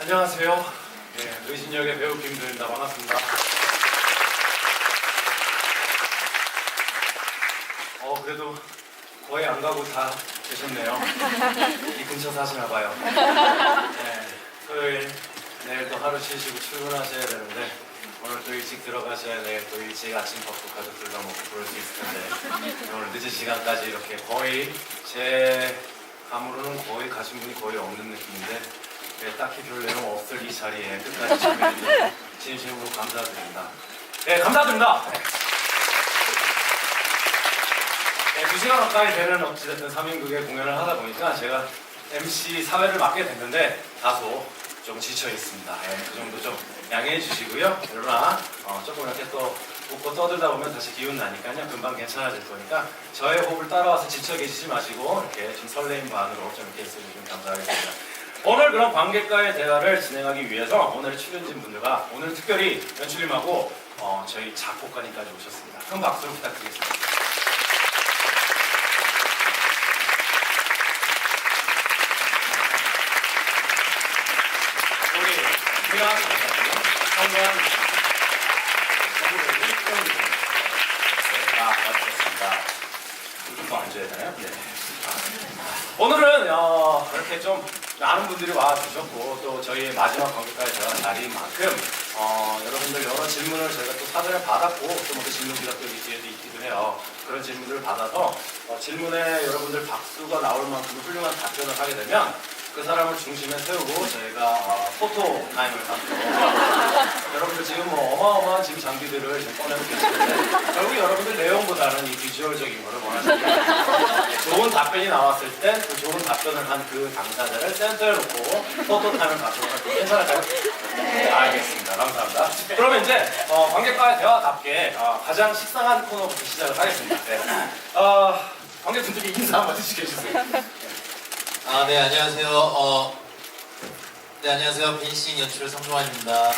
안녕하세요. 네, 의진역의 배우 김도현입니다. 반갑습니다. 그래도 거의 안 가고 다 계셨네요. 이 근처 사시나봐요. 네, 토요일, 내일 또 하루 쉬시고 출근하셔야 되는데 오늘 또 일찍 들어가셔야 내일 또 일찍 아침 밥도 가족들과 먹고 그럴 수 있을 텐데 오늘 늦은 시간까지 이렇게 거의 제 감으로는 거의 가신 분이 거의 없는 느낌인데 딱히 별 내용 없을 이 자리에 끝까지 참여해주셔서 진심으로 감사드립니다. 네, 감사드립니다. 네, 2시간 가까이 되는 어찌됐든 3인극의 공연을 하다 보니까 제가 MC 사회를 맡게 됐는데 다소 좀 지쳐 있습니다. 네, 그 정도 좀 양해해 주시고요. 그러나 조금 이렇게 또 웃고 떠들다 보면 다시 기운 나니까요. 금방 괜찮아질 거니까 저의 호흡을 따라와서 지쳐 계시지 마시고 이렇게 좀 설레임 반으로 좀 이렇게 있어주시면 감사하겠습니다. 오늘 그런 관객과의 대화를 진행하기 위해서 오늘 출연진 분들과 오늘 특별히 연출님하고 저희 작곡가님까지 오셨습니다. 큰 박수로 부탁드리겠습니다. 우리 미안 성관 맞습니다. 좀 앉아야 되나요? 네. 오늘은 이렇게 좀 많은 분들이 와주셨고 또 저희 마지막 관객과의 대화 자리인 만큼 여러분들 여러 질문을 저희가 또 사전에 받았고 또 모두 질문지가 또 이 뒤에도 있기도 해요. 그런 질문들을 받아서 질문에 여러분들 박수가 나올 만큼 훌륭한 답변을 하게 되면 그 사람을 중심에 세우고 저희가 포토 타임을 갖고 여러분들 지금 어마어마한 지금 장비들을 지금 꺼내고 계시는데 결국 여러분들 내용보다는 이 비주얼적인 거를 원하시는 좋은 답변이 나왔을 때 그 좋은 답변을 한 그 당사자를 센터에 놓고 포토 타임을 갖도록 할게요. 괜찮을까요? 네, 알겠습니다. 감사합니다. 그러면 이제 관객과의 대화답게 가장 식상한 코너부터 시작을 하겠습니다. 네. 관객분들이 인사 한번 해주세요. 네, 안녕하세요. 네, 안녕하세요. 벤싱 연출의 성종환입니다.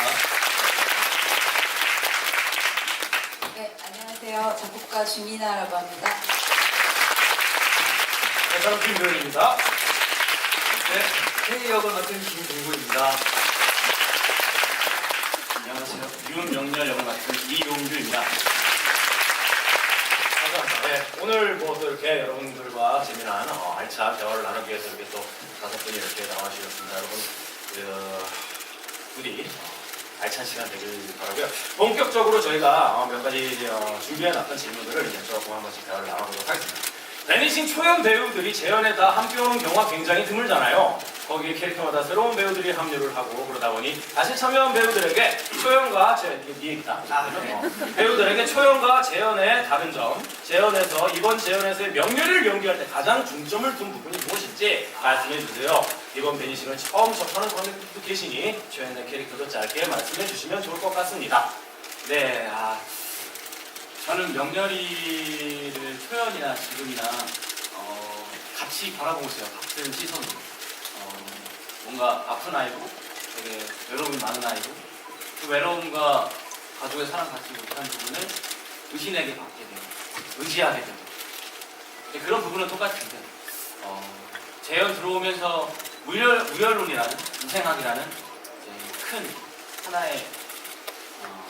네, 안녕하세요. 작곡가 주민아라고 합니다. 네, 저는 김도현입니다. 네, K 역을 맡은 김동구입니다. 안녕하세요. 윤명렬 역을 맡은 이용규입니다. 감사합니다. 네, 오늘 또 이렇게 여러분들과 재미난 알찬 대화를 나누기 위해서 이렇게 또 5분이 이렇게 나와주셨습니다. 여러분, 부디 알찬 시간 되길 바라고요. 본격적으로 저희가 몇 가지 준비해놨던 질문들을 이제 조금 한 번씩 대화를 나눠보도록 하겠습니다. 베니싱 초연 배우들이 재연에 다 함께 오는 경우가 굉장히 드물잖아요. 거기에 캐릭터마다 새로운 배우들이 합류를 하고 그러다 보니 다시 참여한 배우들에게 초연과 재연, 이게 네 얘기다. 배우들에게 초연과 재연의 다른 점, 재연에서 이번 재연에서의 명렬을 연기할 때 가장 중점을 둔 부분이 무엇인지 말씀해 주세요. 이번 베니싱을 처음 접하는 관객들도 계시니 초연의 캐릭터도 짧게 말씀해 주시면 좋을 것 같습니다. 네, 저는 명렬이를 초연이나 지금이나 같이 바라보고 있어요. 같은 시선으로. 뭔가 아픈 아이고 되게 외로움이 많은 아이고 그 외로움과 가족의 사랑 받지 못한 부분을 의신에게 받게 돼요. 의지하게 돼요. 그런 부분은 똑같은데 재연 들어오면서 우열론이라는 우생학이라는 이제 큰 하나의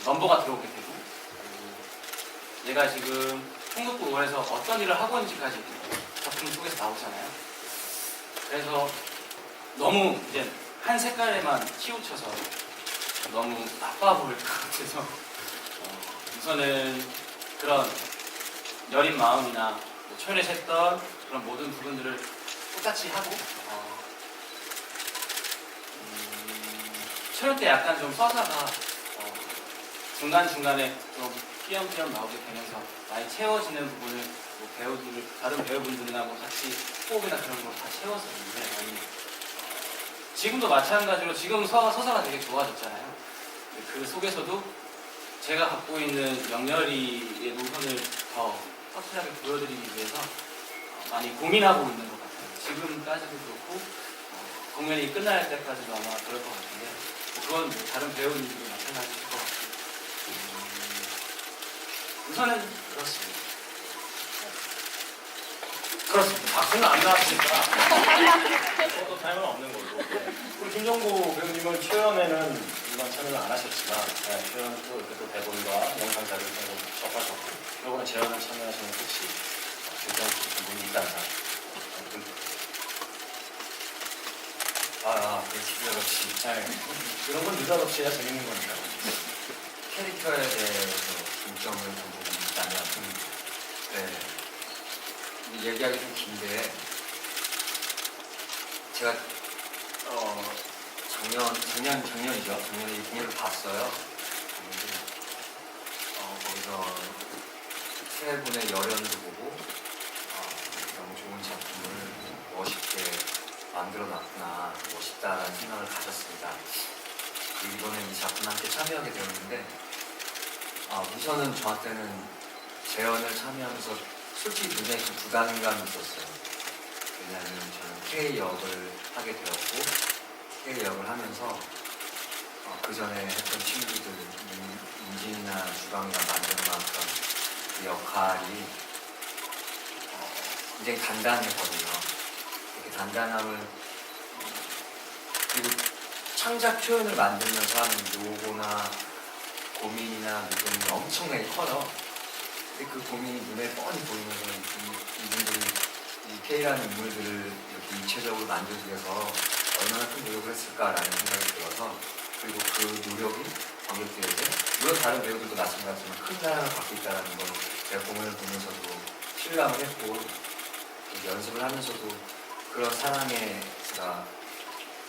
넘버가 들어오게 되고 얘가 지금 총극부 5에서 어떤 일을 하고 있는지까지 작품 속에서 나오잖아요. 그래서 너무 이제 한 색깔에만 치우쳐서 너무 나빠 보일 것 같아서 우선은 그런 여린 마음이나 초연에 샜던 그런 모든 부분들을 똑같이 하고 초연 때 약간 좀 서사가 중간중간에 좀 띄엄띄엄 나오게 되면서 많이 채워지는 부분을 배우들, 다른 배우분들이나 같이 호흡이나 그런 걸 다 채웠었는데 많이 지금도 마찬가지로 지금 서사가 되게 좋아졌잖아요. 그 속에서도 제가 갖고 있는 명렬이의 노선을 더 확실하게 보여드리기 위해서 많이 고민하고 있는 것 같아요. 지금까지도 그렇고 공연이 끝날 때까지도 아마 그럴 것 같은데 그건 다른 배우님들도 마찬가지일 것 같고 우선은 그렇습니다. 그렇습니다. 박수는 안 나왔으니까 포토 타임은 없는 걸로. 네. 우리 김정구 배우님은 초연에는 이번 참여는 안 하셨지만 초연 또 이렇게 또 대본과 영상 자료를 접하셨고 이번에 재연을 참여하시는 끝이 김정구 분이 있다는 사실. 느닷없이 그런 건 느닷없이 해야 재밌는 거니까. 캐릭터에 대해서 중점을 둔 부분이 있다면 얘기하기 좀 긴데 제가 작년이죠. 작년에 이 공연을 봤어요. 봤는데 거기서 세 분의 열연도 보고 너무 좋은 작품을 멋있게 만들어놨구나, 멋있다라는 생각을 가졌습니다. 그리고 이번에 이 작품에 함께 참여하게 되었는데 우선은 저한테는 재연을 참여하면서 솔직히 굉장히 좀 부담감이 있었어요. 왜냐하면 저는 K 역을 하게 되었고 K 역을 하면서 그 전에 했던 친구들 인진이나 주방이랑 만들어놨던 그 역할이 굉장히 단단했거든요. 이렇게 단단함을 그리고 창작 표현을 만들면서 하는 요구나 고민이나 믿음이 엄청나게 커요. 근데 그 고민이 눈에 뻔히 보이면서 이분들이 이 K라는 인물들을 이렇게 입체적으로 만들기 위해서 얼마나 큰 노력을 했을까라는 생각이 들어서 그리고 그 노력이 관객들에게 물론 다른 배우들도 마찬가지지만 큰 사랑을 받고 있다는 걸 제가 공연을 보면서도 실감을 했고 연습을 하면서도 그런 사랑에 제가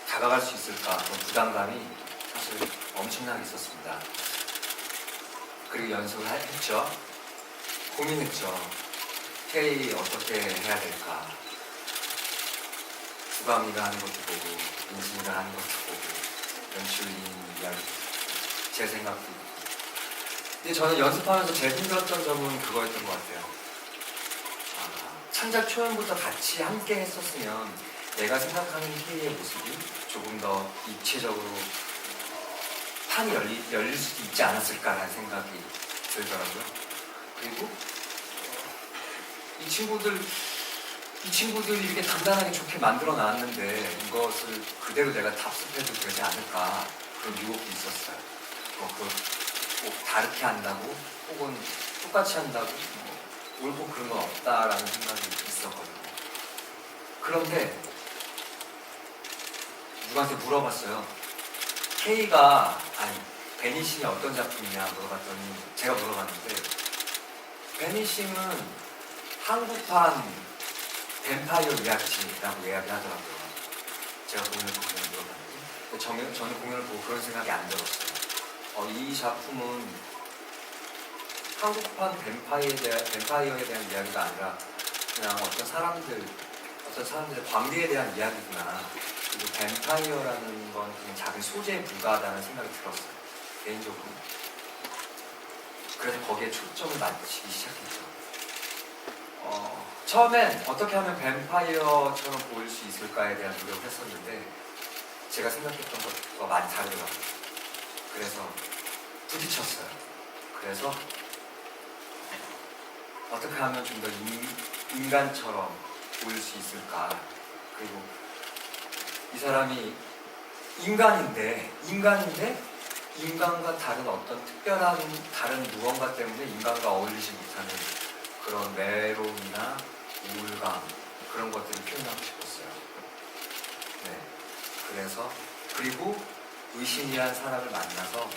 다가갈 수 있을까 그런 부담감이 사실 엄청나게 있었습니다. 그리고 연습을 했죠. 고민했죠. K 어떻게 해야 될까. 주광이가 하는 것도 보고 인진이가 하는 것도 보고 연출인 이야기도 듣고 제 생각도 있고 근데 저는 연습하면서 제일 힘들었던 점은 그거였던 것 같아요. 창작 초연부터 같이 함께 했었으면 내가 생각하는 K의 모습이 조금 더 입체적으로 판이 열릴 수도 있지 않았을까라는 생각이 들더라고요. 그리고 이 친구들이 이렇게 단단하게 좋게 만들어 놨는데 이것을 그대로 내가 답습해도 되지 않을까 그런 유혹도 있었어요. 그걸 꼭 다르게 한다고 혹은 똑같이 한다고 옳고 그런 건 없다라는 생각이 있었거든요. 그런데 누구한테 물어봤어요. 베니싱이 어떤 작품이냐 물어봤더니 제가 물어봤는데 베니싱은 한국판 뱀파이어 이야기라고 이야기하더라고요. 제가 공연을 보고 물어봤는데 저는 공연을 보고 그런 생각이 안 들었어요. 이 작품은 한국판 뱀파이어에 대한 이야기가 아니라 그냥 어떤 사람들의 관계에 대한 이야기구나. 그리고 뱀파이어라는 건 그냥 작은 소재에 불과하다는 생각이 들었어요. 개인적으로. 그래서 거기에 초점을 맞추기 시작했죠. 처음엔 어떻게 하면 뱀파이어처럼 보일 수 있을까에 대한 노력을 했었는데 제가 생각했던 것과 많이 다르더라고요. 그래서 부딪혔어요. 그래서 어떻게 하면 좀 더 인간처럼 보일 수 있을까. 그리고 이 사람이 인간인데 인간과 다른 어떤 특별한 다른 무언가 때문에 인간과 어울리지 못하는 그런 외로움이나 우울감 그런 것들을 표현하고 싶었어요. 네. 그리고 의신이란 사람을 만나서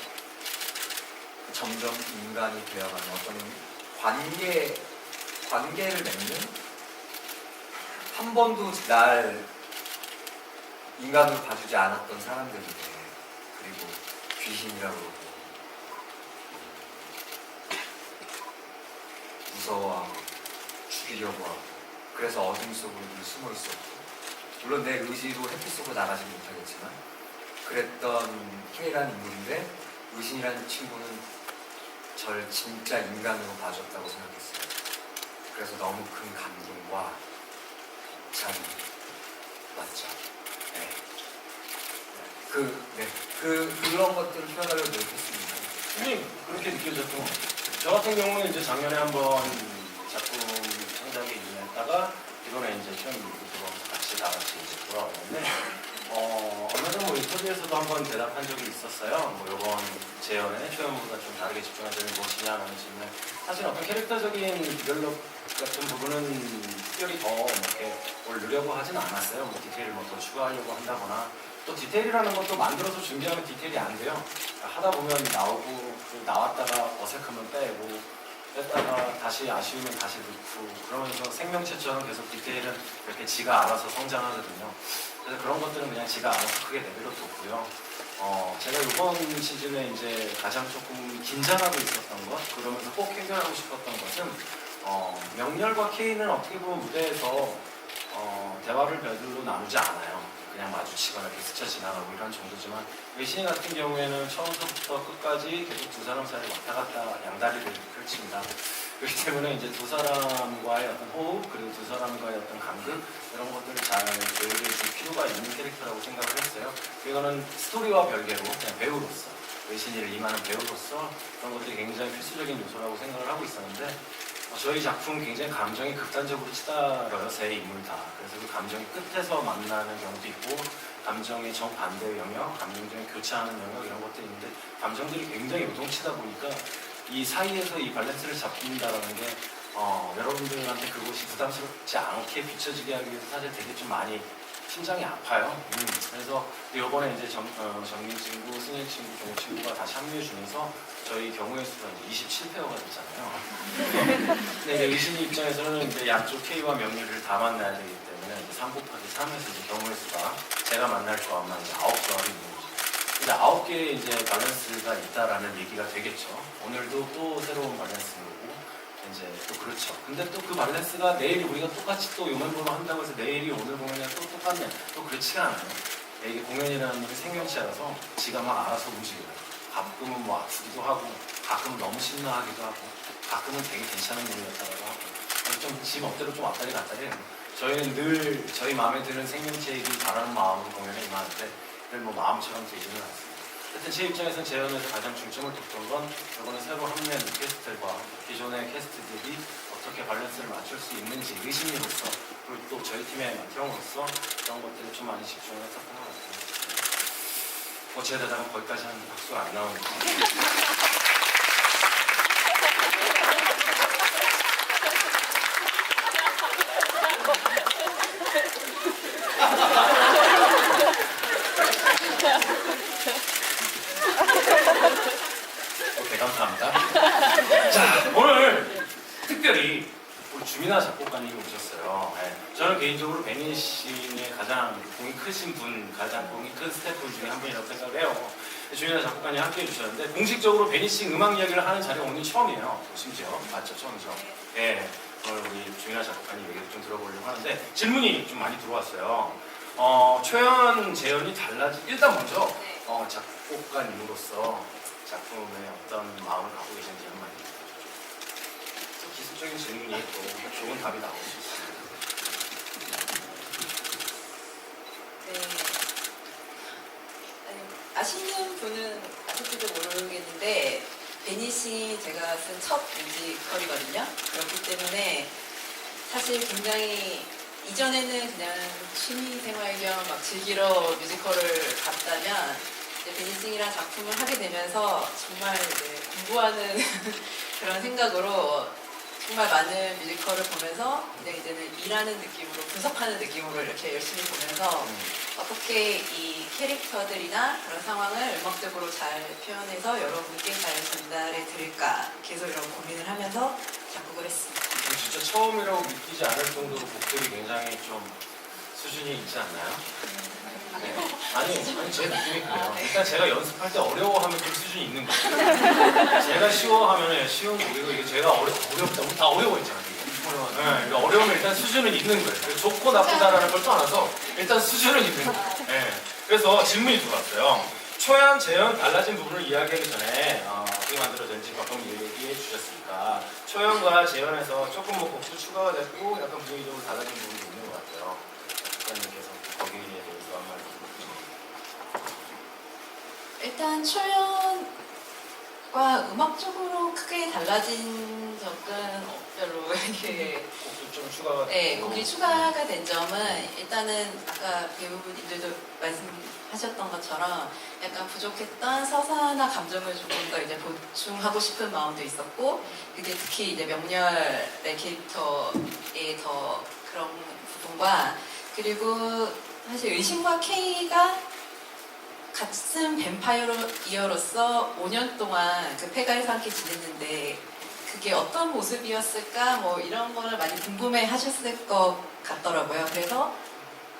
점점 인간이 되어가는 어떤 관계를 맺는 한 번도 날 인간으로 봐주지 않았던 사람들인데 그리고 귀신이라고 그러고 무서워하고 죽이려고 하고 그래서 어둠 속으로 늘 숨어 있었고 물론 내 의지로 햇빛 속으로 나가지 못하겠지만 그랬던 K라는 인물인데 의신이라는 친구는 절 진짜 인간으로 봐줬다고 생각했어요. 그래서 너무 큰 감동과 참 맞죠. 그런 것들을 표현하려고 노력했습니다. 선생님 그렇게 느껴졌고 저 같은 경우는 이제 작년에 한번 작품 창작에 임했다가 이번에 이제 시험 들어가면서 같이 다 같이 이제 돌아왔는데 얼마 전 뭐 인터뷰에서도 한번 대답한 적이 있었어요. 뭐 이번 재연의 초연보다 좀 다르게 집중한 점이 무엇이냐라는 질문에 사실 어떤 캐릭터적인 디벨롭 같은 부분은 특별히 더 이렇게 뭘 넣으려고 하진 않았어요. 뭐 디테일을 뭐 더 추가하려고 한다거나 또 디테일이라는 것도 만들어서 준비하면 디테일이 안 돼요. 하다 보면 나오고 나왔다가 어색하면 빼고 뺐다가 다시 아쉬우면 다시 넣고 그러면서 생명체처럼 계속 디테일은 이렇게 지가 알아서 성장하거든요. 그래서 그런 것들은 그냥 지가 알아서 크게 내버려뒀고요. 제가 이번 시즌에 이제 가장 조금 긴장하고 있었던 것, 그러면서 꼭 해결하고 싶었던 것은 명렬과 케인은 어떻게 보면 무대에서 대화를 별로 나누지 않아요. 그냥 마주치거나 이렇게 스쳐 지나가고 이런 정도지만 외신이 같은 경우에는 처음부터 끝까지 계속 두 사람 사이를 왔다 갔다 양다리를 펼칩니다. 그렇기 때문에 이제 두 사람과의 어떤 호흡 그리고 두 사람과의 어떤 간극 이런 것들을 잘 조율해 줄 필요가 있는 캐릭터라고 생각을 했어요. 이거는 스토리와 별개로 그냥 배우로서 외신이를 임하는 배우로서 그런 것들이 굉장히 필수적인 요소라고 생각을 하고 있었는데 저희 작품 굉장히 감정이 극단적으로 치달아요. 세 인물 다. 그래서 그 감정이 끝에서 만나는 경우도 있고 감정의 정반대의 영역, 감정이 교차하는 영역 이런 것들이 있는데 감정들이 굉장히 요동치다 보니까 이 사이에서 이 밸런스를 잡는다라는 게 여러분들한테 그것이 부담스럽지 않게 비춰지게 하기 위해서 사실 되게 좀 많이 심장이 아파요. 그래서 이번에 이제 정민 친구, 승현 친구, 종우 친구가 다시 합류해 주면서 저희 경우의 수가 이제 27페어가 됐잖아요. 근데 이제 의신이 입장에서는 이제 양쪽 K와 명리를 다 만나야 되기 때문에 이제 3 곱하기 3에서 이제 경우의 수가 제가 만날 조합만 이제 9조합이 있는 거죠. 이제 9개의 이제 밸런스가 있다라는 얘기가 되겠죠. 오늘도 또 새로운 밸런스고 이제 또 그렇죠. 근데 또 그 밸런스가 내일이 우리가 똑같이 또 요 멤버로 한다고 해서 내일이 오늘 공연이랑 또 똑같냐? 또 그렇지가 않아요. 이게 공연이라는 게 생명체라서 지가 막 알아서 움직여요. 가끔은 뭐 아프기도 하고, 가끔은 너무 신나하기도 하고, 가끔은 되게 괜찮은 공연이었다고 하고, 좀 지 멋대로 좀 왔다리 갔다리 해요. 저희는 늘 저희 마음에 드는 생명체이길 바라는 마음으로 공연에 임하는데 늘 뭐 마음처럼 되지는 않습니다. 하여튼 제 입장에서는 재연에서 가장 중점을 뒀던 건 이번에 새로 합류한 캐스트들과 기존의 캐스트들이 어떻게 밸런스를 맞출 수 있는지 의심으로서 그리고 또 저희 팀의 형으로서 그런 것들을 좀 많이 집중을 했었던 것 같아요. 뭐 제 대답은 거기까지 하는데 박수가 안 나오는 거예요. 오케이, 감사합니다. 자, 오늘 특별히 우리 주민아 작곡가님이 오셨어요. 네. 저는 개인적으로 베니싱의 가장 공이 크신 분, 가장 공이 큰 스태프 중에 한 분이라고 생각을 해요. 주민아 작곡가님 함께 해주셨는데 공식적으로 베니싱 음악 이야기를 하는 자리가 오늘 처음이에요. 심지어 맞죠? 처음이죠. 네. 오늘 우리 주민아 작곡가님 얘기를 좀 들어보려고 하는데 질문이 좀 많이 들어왔어요. 초연, 재연이 달라지 일단 먼저 작곡가님으로서 작품에 어떤 마음을 갖고 계신지 한번 또 기술적인 질문이 또 좋은 답이 나올 수 있습니다. 네. 아시는 분은 아실지도 모르겠는데 베니싱이 제가 쓴 첫 뮤지컬이거든요. 그렇기 때문에 사실 굉장히 이전에는 그냥 취미생활 겸 막 즐기러 뮤지컬을 갔다면 베니싱이란 작품을 하게 되면서 정말 이제 공부하는 그런 생각으로 정말 많은 뮤지컬을 보면서 그냥 이제는 일하는 느낌으로 분석하는 느낌으로 이렇게 열심히 보면서 어떻게 이 캐릭터들이나 그런 상황을 음악적으로 잘 표현해서 여러분께 잘 전달해 드릴까 계속 이런 고민을 하면서 작곡을 했습니다. 진짜 처음이라고 믿기지 않을 정도로 곡들이 굉장히 좀 수준이 있지 않나요? 네. 아니 제 느낌이 그래요. 일단 제가 연습할 때 어려워하면 좀 수준이 있는 거예요. 제가 쉬워하면 쉬운 곡이고 이게 제가 어렵다. 우리 다 어려워했잖아요. 네, 그러니까 어려우면 일단 수준은 있는 거예요. 좋고 나쁘다라는 걸 떠나서 일단 수준은 있는 거예요. 네. 그래서 질문이 들어왔어요. 초연, 재연 달라진 부분을 이야기하기 전에 어떻게 만들어졌는지 가끔 얘기해 주셨으니까 초연과 재연에서 조금 뭐 곡도 추가가 됐고 약간 분위기적으로 달라진 부분도 있는 것 같아요. 작가님께서 거기에 대해서 한 말씀 일단 초연과 음악적으로 크게 달라진 적은 별로 이렇게 곡도 좀 추가가 네, 됐고. 곡이 추가가 된 점은 일단은 아까 배우분들도 말씀하셨던 것처럼 약간 부족했던 서사나 감정을 조금 더 이제 보충하고 싶은 마음도 있었고 그게 특히 이제 명렬의 캐릭터의 더 그런 부분과 그리고 사실 의심과 K가 같은 뱀파이어로서 5년 동안 그 폐가에서 함께 지냈는데 그게 어떤 모습이었을까 뭐 이런 거를 많이 궁금해 하셨을 것 같더라고요. 그래서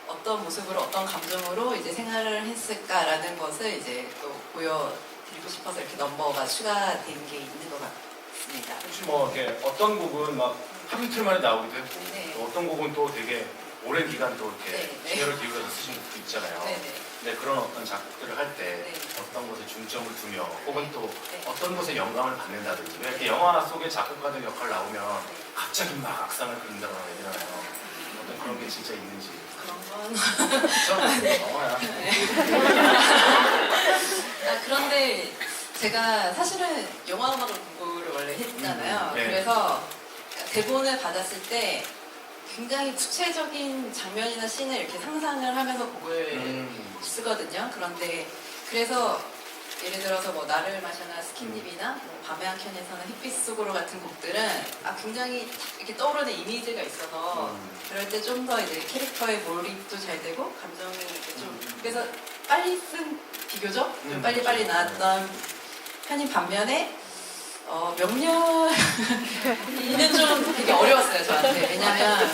어떤 모습으로 어떤 감정으로 이제 생활을 했을까라는 것을 이제 또 보여드리고 싶어서 이렇게 넘버가 추가된 게 있는 것 같습니다. 혹시 뭐 이렇게 어떤 곡은 막 하루 이틀 만에 나오기도 했고 네. 또 어떤 곡은 또 되게 오랜 기간 또 이렇게 네, 네. 기여를 기울여서 쓰신 곡도 있잖아요. 네네. 네, 그런 어떤 작곡들을 할 때 네. 어떤 곳에 중점을 두며 혹은 또 네. 어떤 곳에 영감을 받는다든지 왜 이렇게 영화 속에 작곡가들 역할 나오면 갑자기 막 악상을 그린다거나 이러잖아요. 어떤 그런 게 진짜 있는지. 그런 건 그렇죠? 영화야. 그런데 제가 사실은 영화음악을 공부를 원래 했잖아요. 네. 그래서 대본을 받았을 때 굉장히 구체적인 장면이나 씬을 이렇게 상상을 하면서 곡을 쓰거든요. 그런데 그래서 예를 들어서 뭐 나를 마셔나 스킨십이나 뭐 밤의 한 켠에서는 햇빛 속으로 같은 곡들은 굉장히 이렇게 떠오르는 이미지가 있어서 그럴 때 좀 더 이제 캐릭터의 몰입도 잘 되고 감정이 이렇게 좀 그래서 빨리 쓴 비교적 좀 빨리빨리 나왔던 편인 반면에 명렬이는 좀 되게 어려웠어요 저한테. 왜냐면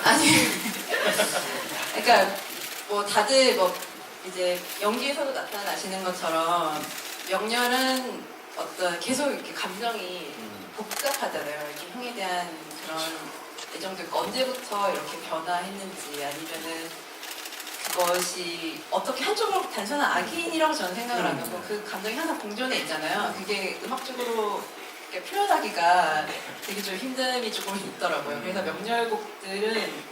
아니 그러니까 뭐 다들 뭐 이제 연기에서도 나타나시는 것처럼 명렬은 어떤 계속 이렇게 감정이 복잡하잖아요. 이렇게 형에 대한 그런 애정도 있고 언제부터 이렇게 변화했는지 아니면은 그것이 어떻게 한쪽으로 단순한 악인이라고 저는 생각을 안 하고 그 감정이 항상 공존해 있잖아요. 그게 음악적으로 이렇게 표현하기가 되게 좀 힘듦이 조금 있더라고요. 그래서 명렬곡들은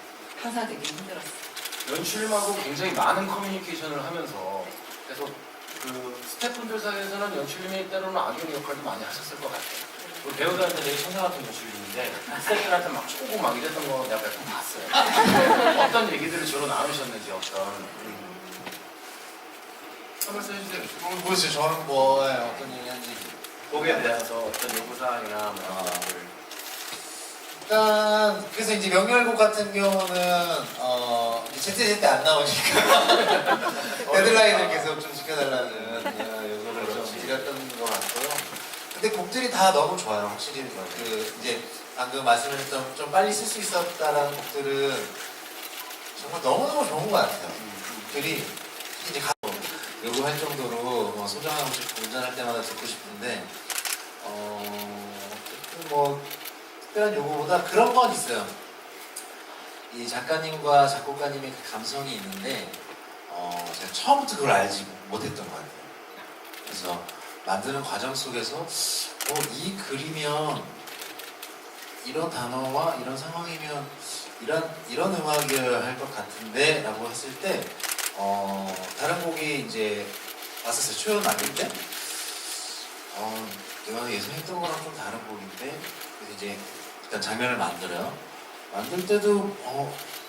항상 되게 힘들었어요. 연출님하고 굉장히 많은 커뮤니케이션을 하면서 그래서 그 스태프분들 사이에서는 연출님이 때로는 악역 역할도 많이 하셨을 것 같아요. 우리 배우들한테 되게 천사 같은 연출님인데 스태프들한테 막 쪼고 막 이랬던 거 내가 몇 번 봤어요. 어떤 얘기들을 주로 나누셨는지 어떤 한 말씀 해주세요. 모르겠어요. 저는 뭐 어떤 얘기 하는지. 곡에 대해서 어떤 요구사항이나 뭐 이런 것들 일단 그래서 이제 명렬곡 같은 경우는 이제 제때 안 나오니까 데드라인을 계속 좀 지켜달라는 요구를 좀 드렸던 것 같고요. 근데 곡들이 다 너무 좋아요. 확실히 그 이제 방금 말씀하셨던 좀 빨리 쓸 수 있었다라는 곡들은 정말 너무너무 좋은 것 같아요. 곡들이 이제 요구할 정도로 소장하고 싶고 운전할 때마다 듣고 싶은데 뭐 특별한 요구보다 그런 건 있어요. 이 작가님과 작곡가님의 그 감성이 있는데 제가 처음부터 그걸 알지 못했던 것 같아요. 그래서 만드는 과정 속에서 이 글이면 이런 단어와 이런 상황이면 이런 음악이어야 할 것 같은데 라고 했을 때 다른 곡이 이제 왔었어요. 초연 만들 때 내가 예상했던 거랑 좀 다른 곡인데 그래서 이제 일단 장면을 만들어요. 만들 때도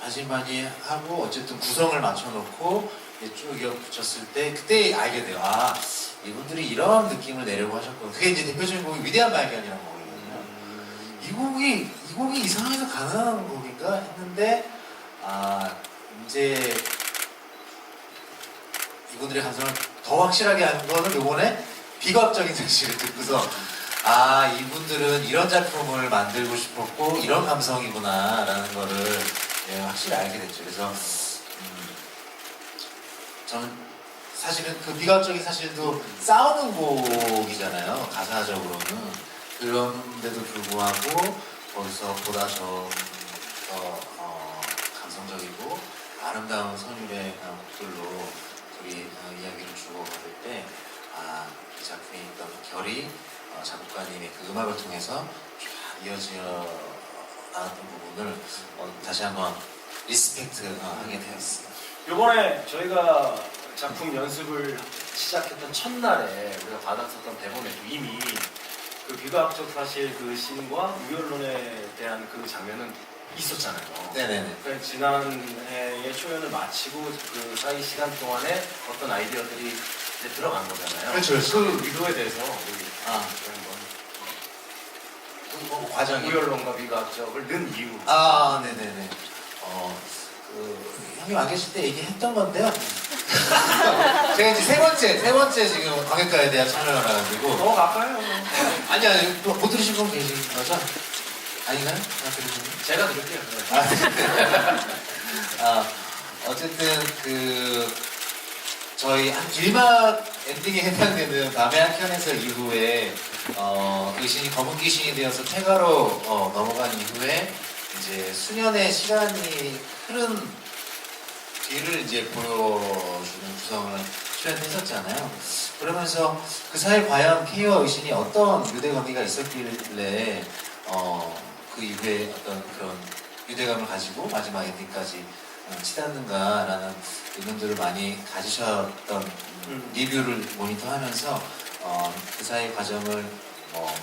반신반의 하고 어쨌든 구성을 맞춰놓고 쭉 이어 붙였을 때 그때 알게 돼요. 아 이분들이 이런 느낌을 내려고 하셨고 그게 이제 대표적인 곡이 위대한 발견이라는 곡이거든요. 이 곡이 이상해서 가능한 곡인가 했는데 이제 이분들의 감성을 더 확실하게 하는 거는 요번에 비과학적인 사실을 듣고서 이분들은 이런 작품을 만들고 싶었고 이런 감성이구나 라는 거를 확실히 알게 됐죠. 그래서 저는 사실은 그 비과학적인 사실도 싸우는 곡이잖아요. 가사적으로는. 그런데도 불구하고 거기서 보다 좀 더 감성적이고 아름다운 선율의 곡들로 둘이 이야기를 주고받을 때 이 작품에 있던 결이 작곡가님의 그 음악을 통해서 쫙 이어져 나왔던 부분을 다시 한번 리스펙트 하게 되었어요. 이번에 저희가 작품 연습을 시작했던 첫날에 우리가 받았었던 대본에도 이미 그 비과학적 사실 그 씬과 우연론에 대한 그 장면은 있었잖아요. 네네네. 그러니까 지난해에 초연을 마치고 그 사이 시간 동안에 어떤 아이디어들이 이제 들어간 거잖아요. 그렇죠, 그렇죠. 그 의도에 대해서 우리 아. 뭐 과정이. 우연론과 비과학적을 넣은 이유. 아, 네네네. 형님 안 계실 때 얘기했던 건데요. 제가 이제 세 번째 지금 관객가에 대한 참여를 해가지고. 너무 가까요. 아니야, 못 들으신 분 계신 거죠? 아닌가요? 아, 들으신 분? 제가 들을게요. 네. 어쨌든 저희 한 1막 엔딩에 해당되는 밤의 한 켠에서 이후에 그 신이 검은 귀신이 되어서 태가로 넘어간 이후에 이제 수년의 시간이 흐른 뒤를 이제 보여주는 구성을 출연했었잖아요. 그러면서 그 사이 과연 K와 의신이 어떤 유대관계가 있었길래 그 이후에 어떤 그런 유대감을 가지고 마지막 엔딩까지 치닫는가라는 의문들을 많이 가지셨던 리뷰를 모니터하면서 그 사이 과정을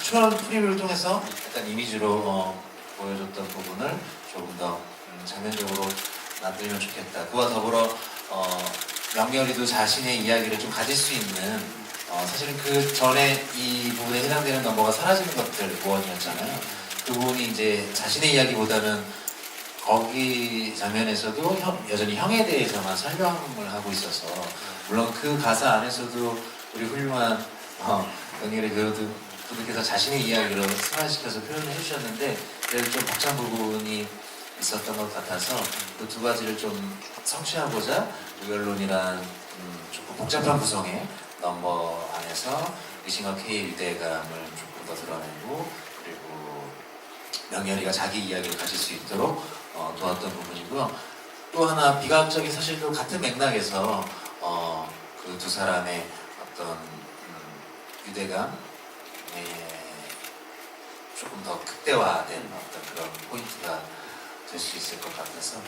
초연 프리뷰를 통해서 약간 이미지로 보여줬던 부분을 조금 더 장면적으로 만들면 좋겠다. 그와 더불어 명렬이도 자신의 이야기를 좀 가질 수 있는 사실은 그 전에 이 부분에 해당되는 넘버가 사라지는 것들 무언이었잖아요. 그 부분이 이제 자신의 이야기보다는 거기 장면에서도 여전히 형에 대해서만 설명을 하고 있어서 물론 그 가사 안에서도 우리 훌륭한 명렬의 배우분들께서 자신의 이야기로 승화시켜서 표현을 해주셨는데 그래도 좀 벅찬 부분이 있었던 것 같아서 그 두 가지를 좀 성취하고자 우연론이란 조금 복잡한 구성의 넘버 안에서 의신과 K의 유대감을 조금 더 드러내고 그리고 명렬이가 자기 이야기를 가질 수 있도록 도왔던 부분이고요. 또 하나 비과학적인 사실도 같은 맥락에서 그 두 사람의 어떤 유대감에 조금 더 극대화된 어떤 그런 포인트가 될 수 있을 것 같아서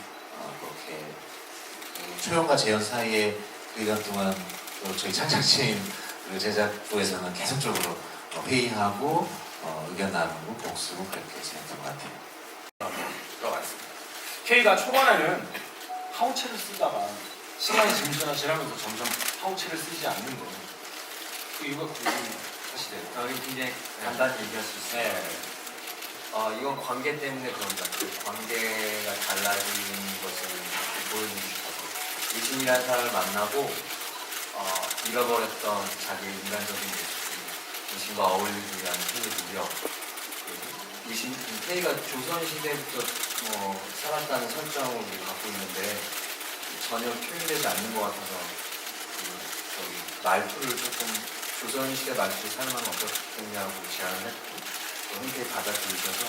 그렇게 그 초연과 재연 사이에 그 기간 동안 또 저희 창작진 그리고 제작부에서는 계속적으로 회의하고 의견 나누고 곡 쓰고 그렇게 지냈던 것 같아요. 들어가겠습니다. K가 초반에는 파우체를 쓰다가 시간이 지나면서 점점 파우체를 쓰지 않는 거예요. 그 이유가 궁금하시대요. 여기 굉장히 간단히 얘기할 수 있어요. 네. 이건 관계 때문에 그런다. 그 관계가 달라지는 것을 보여주고 싶어서 의심이라는 사람을 만나고 잃어버렸던 자기의 인간적인 모습, 의심과 어울리기 위한 K의 노력, 의심, K가 조선시대부터 살았다는 설정을 우리 갖고 있는데 전혀 표현되지 않는 것 같아서 말투를 조금 조선시대 말투를 사용하면 어떻겠냐고 제안을 했고 흔쾌히 받아들이셔서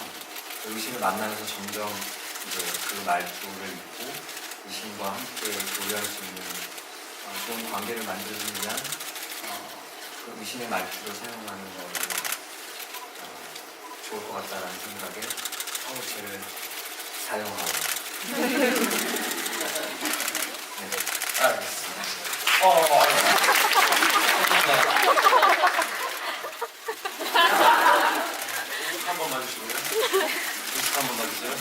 의심을 만나면서 점점 이제 그 말투를 잊고 의심과 함께 교류할 수 있는 좋은 관계를 만들기 위한 그 의심의 말투를 사용하는 것이 좋을 것 같다라는 생각에 파우체를 사용하고 네. 알겠습니다. 한 번 봐주시고요. 한 번 봐주세요.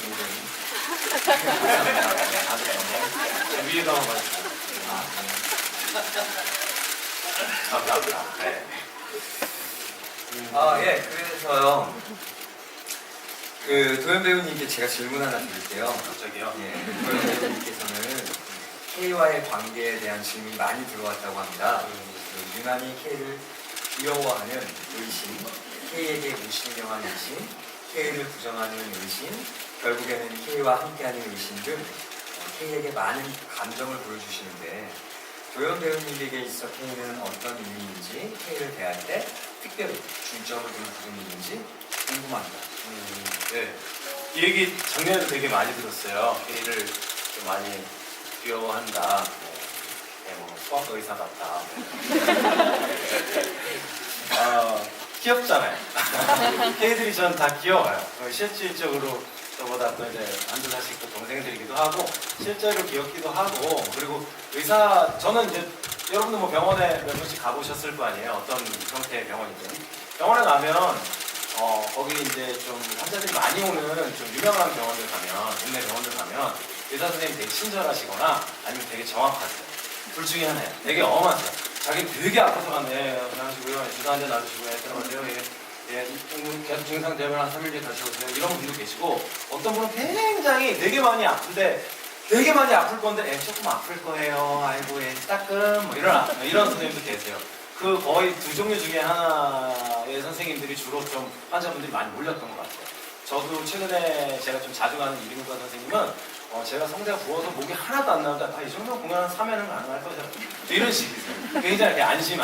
위에도 한번 봐주세요. 감사합니다. 네. 예, 그래서요. 그 도현 배우님께 제가 질문 하나 드릴게요. 갑자기요? 예, 도현 배우님께서는 K와의 관계에 대한 질문이 많이 들어왔다고 합니다. 유난히 K를 귀여워하는 의심, K에게 무신경한 의심, K를 부정하는 의심, 결국에는 K와 함께하는 의심 등 K에게 많은 감정을 보여주시는데 도현 배우님에게 있어 K는 어떤 의미인지, K를 대할 때 특별히 중점을 두는 부분이 있는지 궁금합니다. 네. 이 얘기 작년에도 되게 많이 들었어요. K를 좀 많이 귀여워한다. 수학 의사 같다. 귀엽잖아요. K들이 전 다 귀여워요. 실질적으로 저보다 또 이제 한두 살씩 또 동생들이기도 하고 실제로 귀엽기도 하고 그리고 의사 저는 이제 여러분들 뭐 병원에 몇 번씩 가보셨을 거 아니에요. 어떤 형태의 병원이든 병원에 가면 거기 이제 좀 환자들이 많이 오는 좀 유명한 병원들 가면, 동네 병원들 가면 의사 선생님 되게 친절하시거나 아니면 되게 정확하세요. 둘 중에 하나예요. 되게 엄하세요. 자기 되게 아파서 갔네. 안녕하시고요. 주사 한대 놔주시고, 들어가세요. 계속 증상 되면 한 3일 뒤에 다시 오세요. 이런 분도 계시고, 어떤 분은 굉장히 되게 많이 아픈데, 되게 많이 아플 건데, 조금 아플 거예요. 아이고, 따끔. 뭐 이런 선생님도 계세요. 그 거의 두 종류 중에 하나의 선생님들이 주로 좀 환자분들이 많이 몰렸던 것 같아요. 저도 최근에 제가 좀 자주 가는 이비인후과 선생님은 제가 성대가 부어서 목이 하나도 안 나오다. 이 정도 공연 3회는 가능할 거죠. 이런 식이세요. 굉장히 이렇게 안심.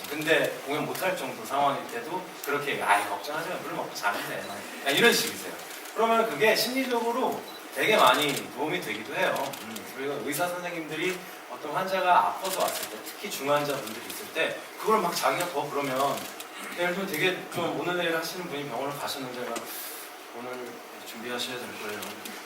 근데 공연 못할 정도 상황일 때도 그렇게 걱정하지 마. 물 먹고 자면 돼. 이런 식이세요. 그러면 그게 심리적으로 되게 많이 도움이 되기도 해요. 그리고 의사 선생님들이 어떤 환자가 아파서 왔을 때, 특히 중환자분들이 있을 때 그걸 막 자기가 더 그러면 예를 들면 되게 좀 오늘 내일 하시는 분이 병원을 가셨는데 오늘 준비하셔야 될 거예요.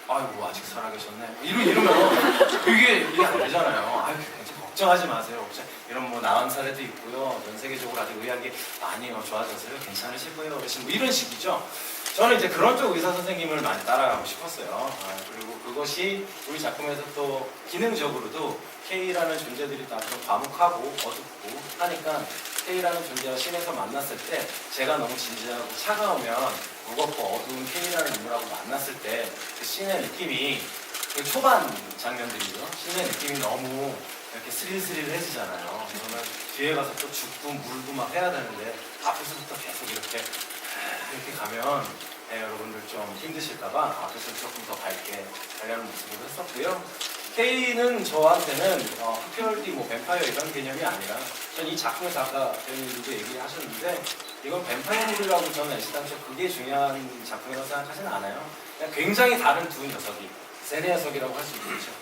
아이고 아직 살아계셨네. 이러면 이게 안 되잖아요. 괜찮아, 걱정하지 마세요. 이런 뭐 나은 사례도 있고요. 전 세계적으로 아직 의학이 많이 좋아졌어요. 괜찮으실 거예요. 어르신 뭐 이런 식이죠. 저는 이제 그런 쪽 의사 선생님을 많이 따라가고 싶었어요. 그리고 그것이 우리 작품에서 또 기능적으로도 K라는 존재들이 다 좀 과묵하고 어둡고 하니까 K라는 존재와 씬에서 만났을 때 제가 너무 진지하고 차가우면 무겁고 어두운 K라는 인물하고 만났을 때 그 씬의 느낌이 그 초반 장면들이죠. 씬의 느낌이 너무 이렇게 스릴스릴해지잖아요. 그러면 뒤에 가서 또 죽고 물고 막 해야 되는데 앞에서부터 계속 이렇게 가면 여러분들 좀 힘드실까봐 앞에서 조금 더 밝게 달려는 모습으로 했었고요. K는 저한테는 흡혈귀, 뱀파이어 이런 개념이 아니라 전 이 작품에서 아까 배우님들도 얘기하셨는데 이건 뱀파이어물이라고 저는 애시당초 그게 중요한 작품이라고 생각하지는 않아요. 그냥 굉장히 다른 두 녀석이 세 녀석이라고 할 수 있겠죠.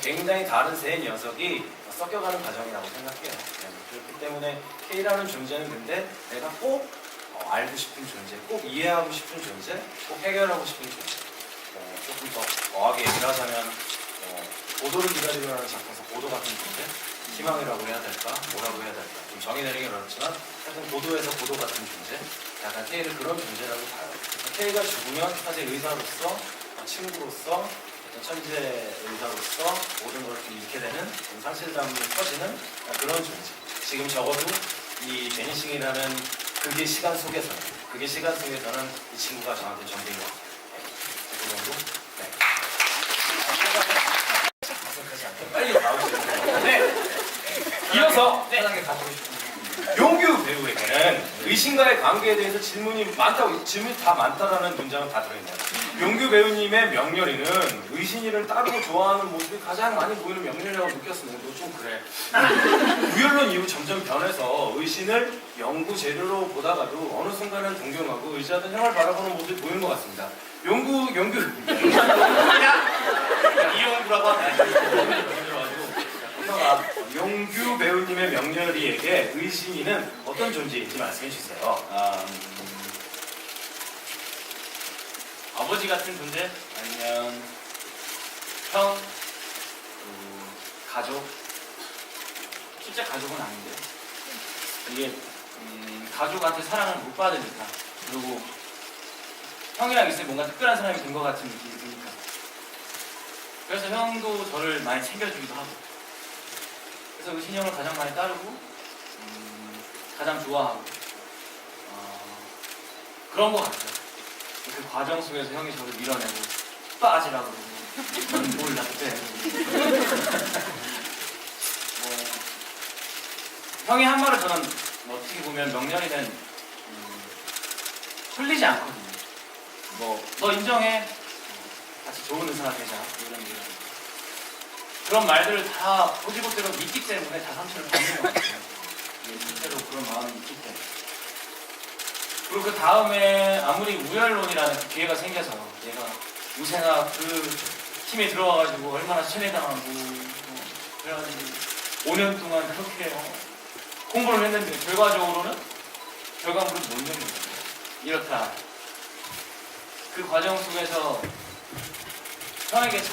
굉장히 다른 세 녀석이 섞여가는 과정이라고 생각해요. 그렇기 때문에 K라는 존재는 근데 내가 꼭 알고 싶은 존재, 꼭 이해하고 싶은 존재, 꼭 해결하고 싶은 존재. 조금 더 거하게 얘기를 하자면 고도를 기다리는 작품에서 고도 같은 존재, 희망이라고 해야 될까, 뭐라고 해야 될까, 좀 정의 내리기 어렵지만 하여튼 고도에서 고도 같은 존재, 약간 K를 그런 존재라고 봐요. K가 죽으면 사실 의사로서, 친구로서, 천재 의사로서 모든 걸 좀 잃게 되는 상실감이 터지는 그런 존재. 지금 적어도 이 베니싱이라는 그게 시간 속에서는 이 친구가 저한테 전부인 것 같아요. 그 정도? 네. 어색하지 않게 빨리 나오시는 것 같은데 이어서 편하게 가지고 싶은 용규 배우에게는 의신과의 관계에 대해서 질문이 다 많다라는 문장은 다 들어있네요. 용규 배우님의 명렬이는 의신이를 따르고 좋아하는 모습이 가장 많이 보이는 명렬이라고 느꼈습니다. 너 좀 그래. 우연론 이후 점점 변해서 의신을 연구 재료로 보다가도 어느 순간은 동경하고 의지하던 형을 바라보는 모습이 보이는 것 같습니다. 용규 이용구라고 하면 용규 배우님의 명렬이에게 의신이는 어떤 존재인지 말씀해 주세요. 아버지 같은 존재? 아니면 형? 가족? 실제 가족은 아닌데 이게 가족한테 사랑을 못 받으니까 그리고 형이랑 있으면 뭔가 특별한 사람이 된 것 같은 느낌이 드니까 그래서 형도 저를 많이 챙겨주기도 하고 그래서 의신이 형을 가장 많이 따르고 가장 좋아하고 그런 것 같아요. 그 과정 속에서 형이 저를 밀어내고 빠지라고 그러고 넌 몰라 그때 형이 한 말을 저는 어떻게 보면 명렬이는 흘리지 않거든요. 너 인정해. 같이 좋은 의사가 되자. 이런 그런 말들을 다 호지법대로 믿기 때문에 다 상처를 받는 것 같아요. 실제로 그런 마음이 있기 때문에. 그리고 그 다음에 아무리 우열론이라는 그 기회가 생겨서 얘가 우세나 그 팀에 들어와가지고 얼마나 체내당하고 그래가지고 5년 동안 그렇게 공부를 했는데 결과물은 못 내는 거예요. 이렇다. 그 과정 속에서 형에게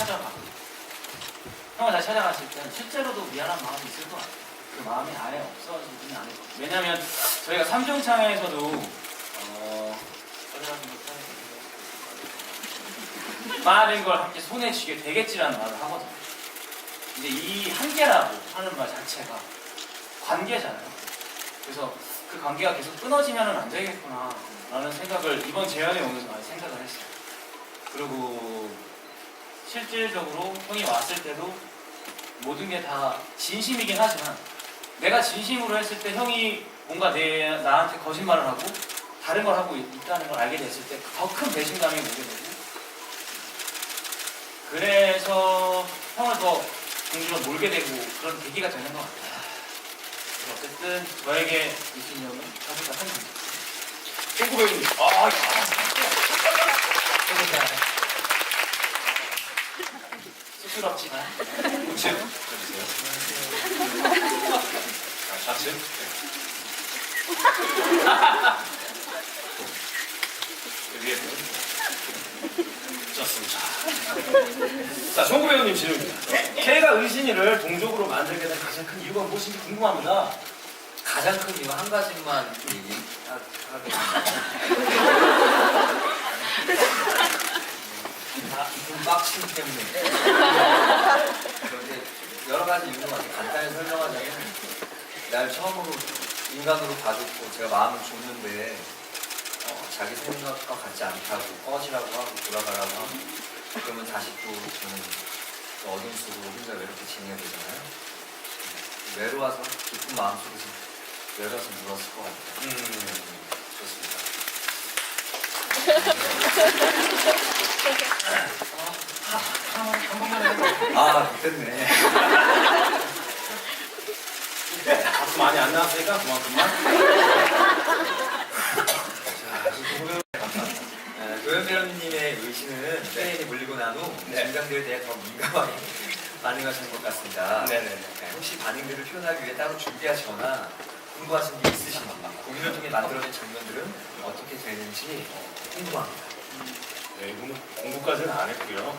형을 다시 찾아갔을 때는 실제로도 미안한 마음이 있을 것 같아요. 그 마음이 아예 없어지지는 않을 것 같아요. 왜냐하면 저희가 삼중창에서도 거절하지 못하는 많은 걸 함께 손에 쥐게 되겠지라는 말을 하거든요. 이제 이 한계라고 하는 말 자체가 관계잖아요. 그래서 그 관계가 계속 끊어지면은 안 되겠구나 라는 생각을 이번 재연에 오면서 많이 생각을 했어요. 그리고 실질적으로 형이 왔을 때도 모든 게 다 진심이긴 하지만 내가 진심으로 했을 때 형이 뭔가 나한테 거짓말을 하고 다른 걸 하고 있다는 걸 알게 됐을 때 더 큰 배신감이 오게 되고 그래서 형을 더 공주로 몰게 되고 그런 계기가 되는 것 같아요. 그래서 어쨌든 저에게 20년은 사실과 상관입니다. 쫑구 배우님. 쑥스럽지만 우측 해주세요. 좌측. 네. 위에서. 좋습니다. 자, 쫑구 배우님 질문입니다. K가 의신이를 동족으로 만들게 된 가장 큰 이유가 무엇인지 궁금합니다. 가장 큰 이유 한 가지만 얘기하겠습니다. 좀 빡침 때문에. 그런데 여러 가지 이유가 많아요. 간단히 설명하자면 날 처음으로 인간으로 봐줬고 제가 마음을 줬는데 자기 생각과 같지 않다고 꺼지라고 하고 돌아가라고 하고 그러면 다시 또 저는 또 어둠 속으로 혼자 외롭게 지내야 되잖아요. 외로워서 깊은 마음속에서 외로워서 물었을 것 같아요. 좋습니다. 아, 됐네. 박수 많이 안 나왔으니까 그만큼만. 조현배님의 의신은 페인이 물리고 난 후 네. 긴장들에 대해 더 민감하게 반응하시는 것 같습니다. 네네네. 혹시 반응들을 표현하기 위해 따로 준비하시거나 궁금하신 게 있으신지 공연을 통해 만들어진 장면들은 어떻게 되는지 궁금합니다. 네, 이거는 공부까지는 안 했고요.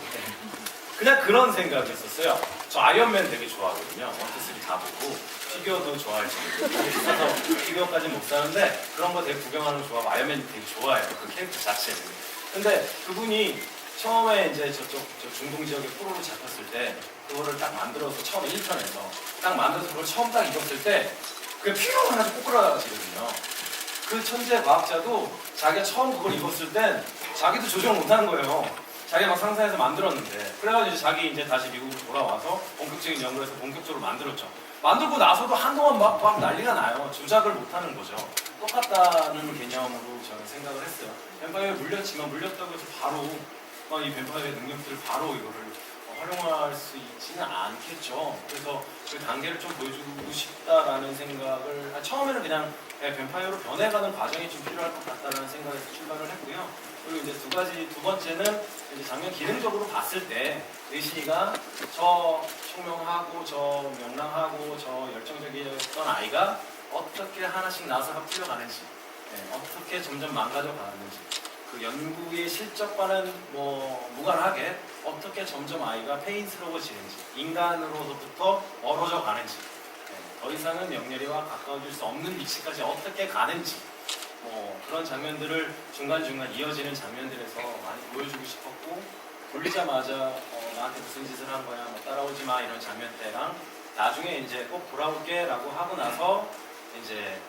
그냥 그런 생각이 있었어요. 저 아이언맨 되게 좋아하거든요. 원투쓰리 다 보고 피규어도 좋아할 정도로 비싸서 피규어까지는 못 사는데 그런 거 되게 구경하는 거 좋아하고 아이언맨 되게 좋아해요. 그 캐릭터 자체를. 근데 그분이 처음에 이제 저 중동 지역에 포로로 잡혔을 때 그거를 딱 만들어서 처음에 1편에서 딱 만들어서 그걸 처음 딱 입었을 때 그게 피규어 하나씩 꼬꾸라지거든요. 그 천재 과학자도 자기가 처음 그걸 입었을 땐 자기도 조정 못하는 거예요. 자기가 막 상상해서 만들었는데 그래가지고 이제 자기 이제 다시 미국으로 돌아와서 본격적인 연구를 해서 본격적으로 만들었죠. 만들고 나서도 한동안 막 난리가 나요. 조작을 못하는 거죠. 똑같다는 개념으로 저는 생각을 했어요. 뱀파이어에 물렸지만 물렸다고 해서 바로 이 뱀파이어의 능력들을 바로 이거를 활용할 수 있지는 않겠죠. 그래서 그 단계를 좀 보여주고 싶다라는 생각을 처음에는 그냥 뱀파이어로 변해가는 과정이 좀 필요할 것 같다는 생각에서 출발을 했고요. 그리고 이제 두 번째는 이제 장면 기능적으로 봤을 때 의신이가 저 총명하고 저 명랑하고 저 열정적이었던 아이가 어떻게 하나씩 나서가 풀려가는지, 어떻게 점점 망가져 가는지, 그 연구의 실적과는 무관하게 어떻게 점점 아이가 페인스러워지는지, 인간으로부터 멀어져 가는지, 더 이상은 명렬이와 가까워질 수 없는 위치까지 어떻게 가는지, 그런 장면들을 중간중간 이어지는 장면들에서 많이 보여주고 싶었고, 돌리자마자 나한테 무슨 짓을 한 거야, 따라오지 마 이런 장면 때랑 나중에 이제 꼭 돌아올게 라고 하고 나서 이제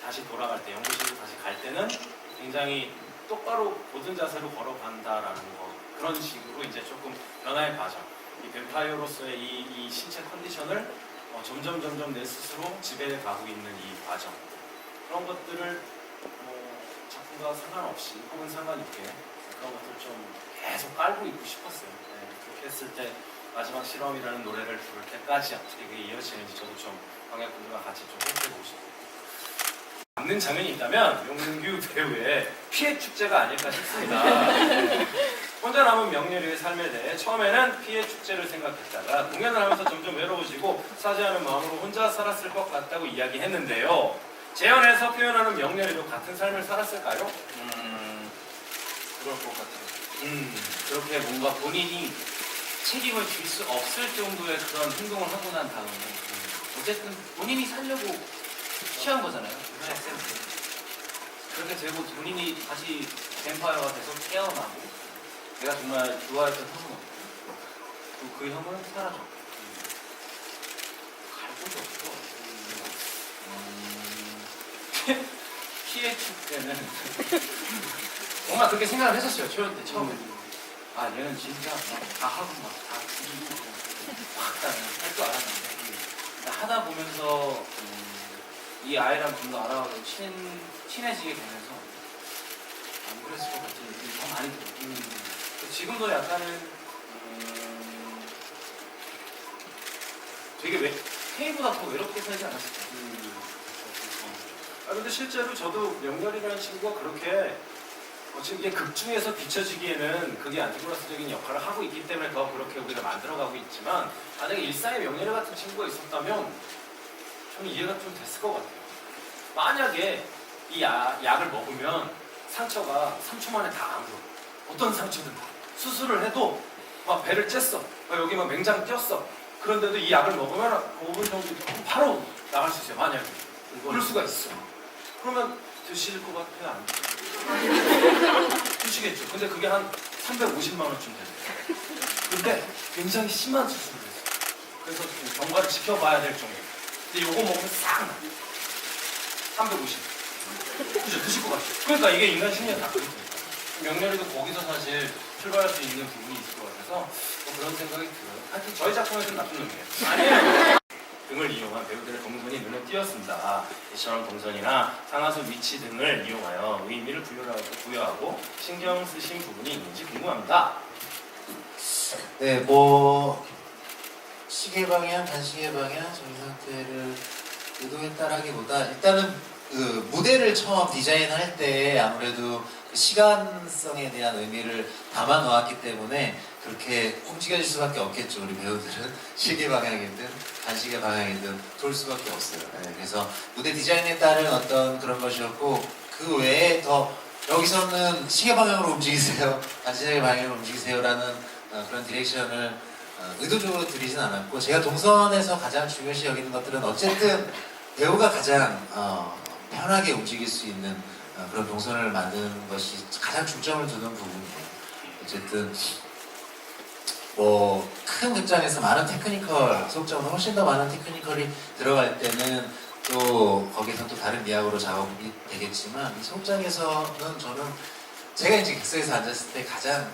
다시 돌아갈 때, 연구실로 다시 갈 때는 굉장히 똑바로 고든 자세로 걸어간다라는 거, 그런 식으로 이제 조금 변화의 과정, 이 뱀파이어로서의 이 신체 컨디션을 점점 내 스스로 지배해 가고 있는 이 과정, 그런 것들을 작품과 상관없이 혹은 상관있게 그런 것들을 좀 계속 깔고 있고 싶었어요. 그렇게 했을 때 마지막 실험이라는 노래를 부를 때까지 어떻게 그게 이어지는지 저도 좀 관객분들과 같이 좀 해보고 싶어요. 남는 장면이 있다면 용규 배우의 피해 축제가 아닐까 싶습니다. 혼자 남은 명렬이의 삶에 대해 처음에는 피해 축제를 생각했다가 공연을 하면서 점점 외로워지고 사죄하는 마음으로 혼자 살았을 것 같다고 이야기했는데요. 재연에서 표현하는 명렬이도 같은 삶을 살았을까요? 그럴 것 같아요. 그렇게 뭔가 본인이 책임을 질 수 없을 정도의 그런 행동을 하고 난 다음에 어쨌든 본인이 살려고 취한 거잖아요. 그렇게 되고 본인이 다시 뱀파이어가 돼서 깨어나고 내가 정말 좋아했던 형은 없고 또 그 형은 사라졌고 갈 곳이 없어. PH 때는 정말 그렇게 생각을 했었어요. 초연 때 처음에. 아 얘는 진짜 다 하고 막 다 죽이고 막 할 줄 알았는데 하다 보면서 이 아이랑 좀 더 알아가고 친해지게 되면서 안 그랬을 것 같은 느낌이 더 많이 들어요. 지금도 약간은 되게 K보다 더 외롭게 살지 않았을까. 아 근데 실제로 저도 명렬이라는 친구가 그렇게 지금 이게 극 중에서 비춰지기에는 그게 안티그라스적인 역할을 하고 있기 때문에 더 그렇게 우리가 만들어가고 있지만 만약에 일상에 명렬이 같은 친구가 있었다면 저는 이해가 좀 됐을 것 같아요. 만약에 이 약을 먹으면 상처가 3초 만에 다 안 가. 어떤 상처든 다. 수술을 해도 막 배를 쬐어. 막 여기 막 맹장 꼈어. 그런데도 이 약을 먹으면 5분 정도 있으면 바로 나갈 수 있어요. 만약에. 그럴 수가 있어. 그러면 드실 것 같아요? 안 드세요? 드시겠죠. 근데 그게 한 350만 원쯤 돼요. 근데 굉장히 심한 수술을 했어요. 그래서 좀 경과를 지켜봐야 될 정도. 근데 요거 먹으면 싹 나. 350. 그죠? 드실 것 같아요. 그러니까 이게 인간 심리가 다 그렇습니다. 명렬이도 거기서 사실 출발할 수 있는 부분이 있을 것 같아서 뭐 그런 생각이 들어요. 하여튼 저희 작품에서는 나쁜 놈이에요. 아니에요. 등을 이용한 배우들의 동선이 눈에 띄었습니다. 이처럼 동선이나 상하수 위치 등을 이용하여 의미를 부여하고 신경 쓰신 부분이 있는지 궁금합니다. 네, 뭐 시계 방향, 반시계 방향, 정의 상태를 의도했다라기보다 일단은 그 무대를 처음 디자인할 때 아무래도 그 시간성에 대한 의미를 담아 놓았기 때문에 그렇게 움직여질 수밖에 없겠죠. 우리 배우들은 시계 방향이든 반시계 방향이든 돌 수밖에 없어요. 네, 그래서 무대 디자인에 따른 어떤 그런 것이었고 그 외에 더 여기서는 시계 방향으로 움직이세요, 반시계 방향으로 움직이세요라는 그런 디렉션을 의도적으로 드리진 않았고 제가 동선에서 가장 중요시 여기는 것들은 어쨌든 배우가 가장 편하게 움직일 수 있는 그런 동선을 만드는 것이 가장 중점을 두는 부분이에요. 어쨌든 뭐 큰 극장에서 많은 테크니컬, 소극장보다 훨씬 더 많은 테크니컬이 들어갈 때는 또 거기서 또 다른 미학으로 작업이 되겠지만 이 소극장에서는 저는 제가 이제 객석에서 앉았을 때 가장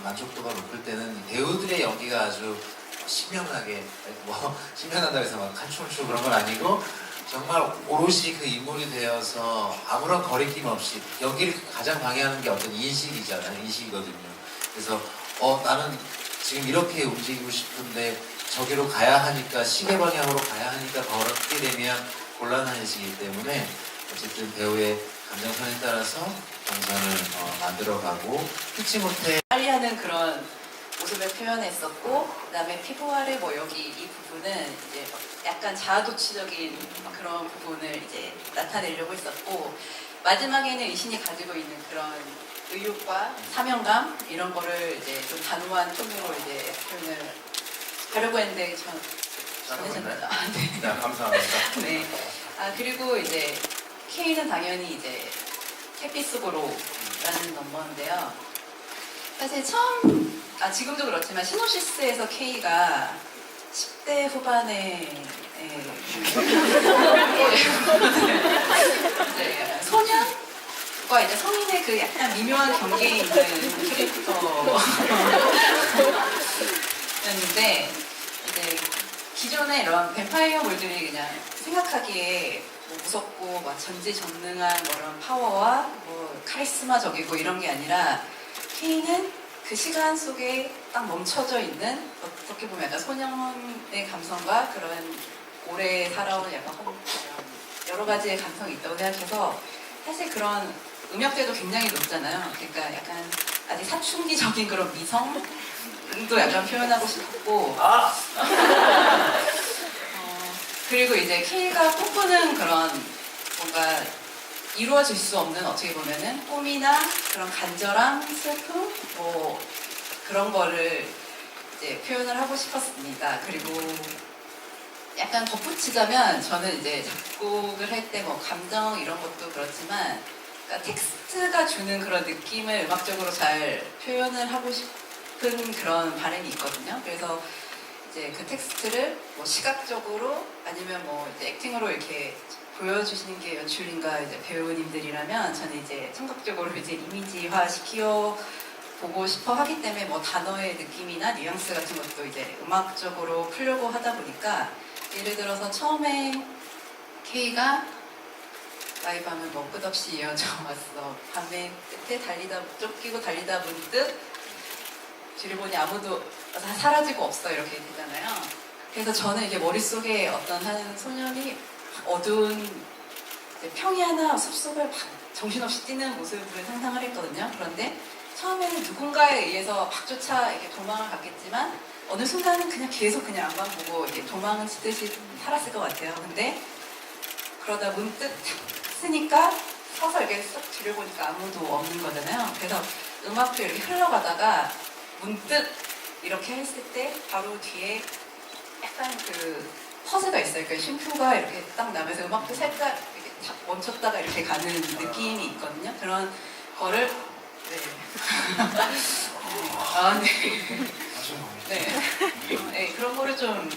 만족도가 높을 때는 배우들의 연기가 아주 신명나게, 뭐 신명난다고 해서 막 칼춤을 추고 그런 건 아니고 정말 오롯이 그 인물이 되어서 아무런 거리낌 없이 연기를 가장 방해하는 게 어떤 인식이잖아요. 인식이거든요. 그래서 나는 지금 이렇게 움직이고 싶은데 저기로 가야 하니까 시계 방향으로 가야 하니까 그렇게 되면 곤란해지기 때문에 어쨌든 배우의 감정선에 따라서 동선을 만들어가고 피치 못해 빨리 하는 그런 모습을 표현했었고, 그다음에 피부아래 뭐 여기 이 부분은 이제 막 약간 자아도취적인 그런 부분을 이제 나타내려고 했었고, 마지막에는 이신이 가지고 있는 그런 의욕과 사명감 이런 거를 이제 좀 단호한 톤으로 이제 표현을 하려고 했는데 전해졌나요? 네. 네, 감사합니다. 네. 그리고 이제 K는 당연히 이제 햇빛 속으로라는 넘버인데요. 사실 처음, 지금도 그렇지만 시노시스에서 K가 10대 후반에 이제 소년과 이제 성인의 그 약간 미묘한 경계에 있는 캐릭터였는데 이제 기존의 이런 뱀파이어물들이 그냥 생각하기에 뭐 무섭고 막 전지전능한 뭐 이런 파워와 뭐 카리스마적이고 이런 게 아니라 K는 그 시간 속에 딱 멈춰져 있는 어떻게 보면 약간 소년의 감성과 그런 오래 살아온 약간 여러 가지의 감성이 있다고 생각해서 사실 그런 음역대도 굉장히 높잖아요. 그러니까 약간 아직 사춘기적인 그런 미성도 약간 표현하고 싶고 그리고 이제 K가 꿈꾸는 그런 뭔가 이루어질 수 없는 어떻게 보면은 꿈이나 그런 간절함, 슬픔 뭐 그런 거를 이제 표현을 하고 싶었습니다. 그리고 약간 덧붙이자면 저는 이제 작곡을 할 때 뭐 감정 이런 것도 그렇지만 그러니까 텍스트가 주는 그런 느낌을 음악적으로 잘 표현을 하고 싶은 그런 바람이 있거든요. 그래서 이제 그 텍스트를 뭐 시각적으로 아니면 뭐 이제 액팅으로 이렇게 보여주시는 게 연출인가 이제 배우님들이라면 저는 이제 청각적으로 이제 이미지화 시키어 보고 싶어 하기 때문에 뭐 단어의 느낌이나 뉘앙스 같은 것도 이제 음악적으로 풀려고 하다 보니까 예를 들어서 처음에 K가 라이브 하면 뭐 끝없이 이어져 왔어. 밤의 끝에 달리다 쫓기고 달리다 문득 뒤를 보니 아무도 사라지고 없어 이렇게 되잖아요. 그래서 저는 이게 머릿속에 어떤 한 소년이 어두운 이제 평야나 숲속을 막 정신없이 뛰는 모습을 상상을 했거든요. 그런데 처음에는 누군가에 의해서 막 쫓아 이렇게 도망을 갔겠지만 어느 순간은 그냥 계속 그냥 앞만 보고 이렇게 도망을 치듯이 살았을 것 같아요. 근데 그러다 문득 쓰니까 서서 이렇게 쏙 뒤를 보니까 아무도 없는 거잖아요. 그래서 음악도 이렇게 흘러가다가 문득 이렇게 했을 때 바로 뒤에 약간 그 퍼즈가 있어요. 그 쉼표가 이렇게 딱 나면서 음악도 살짝 이렇게 탁 멈췄다가 이렇게 가는 느낌이 있거든요. 그런 거를 네. 아, 네. 네. 네. 그런 거를 좀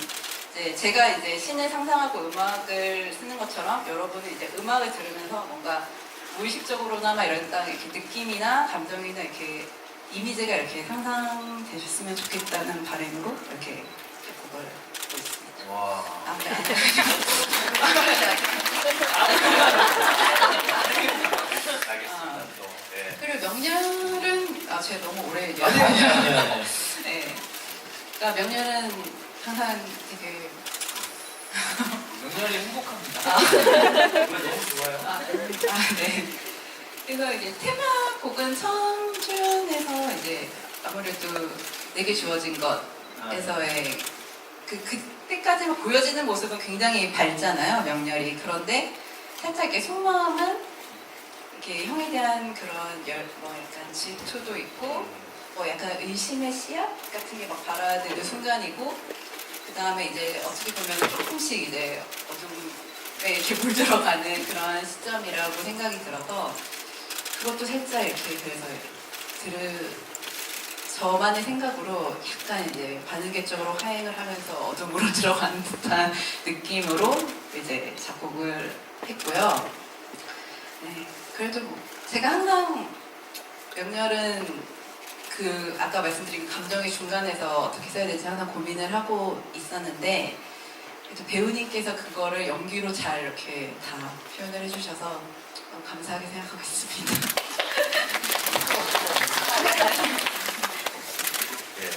이제 제가 이제 신을 상상하고 음악을 쓰는 것처럼 여러분은 이제 음악을 들으면서 뭔가 무의식적으로나마 이런 딱 이렇게 느낌이나 감정이나 이렇게 이미지가 이렇게 상상되셨으면 좋겠다는 바람으로 이렇게 작곡을 하고 있습니다. 와. 알겠습니다. 또. 네. 그리고 명렬은 제가 너무 오래 얘기해요. 아니. 네. 그러니까 명렬은 항상 되게 명렬이 행복합니다. 노래 너무 좋아요. 네. 그래서 이제 테마곡은 처음 출연해서 이제 아무래도 내게 주어진 것에서의 그때까지만 보여지는 모습은 굉장히 밝잖아요, 명렬이. 그런데 살짝 이렇게 속마음은 이렇게 형에 대한 그런 뭐 약간 질투도 있고 뭐 약간 의심의 씨앗 같은 게 막 발아드는 순간이고 그 다음에 이제 어떻게 보면 조금씩 이제 어둠에 이렇게 물들어가는 그런 시점이라고 생각이 들어서 그것도 살짝 이렇게 그래서 저만의 생각으로 약간 이제 반응계적으로 하행을 하면서 어둠으로 들어가는 듯한 느낌으로 이제 작곡을 했고요. 네, 그래도 제가 항상 명렬은 그 아까 말씀드린 감정의 중간에서 어떻게 써야 될지 항상 고민을 하고 있었는데 그래도 배우님께서 그거를 연기로 잘 이렇게 다 표현을 해주셔서 너무 감사하게 생각하고 있습니다. 예.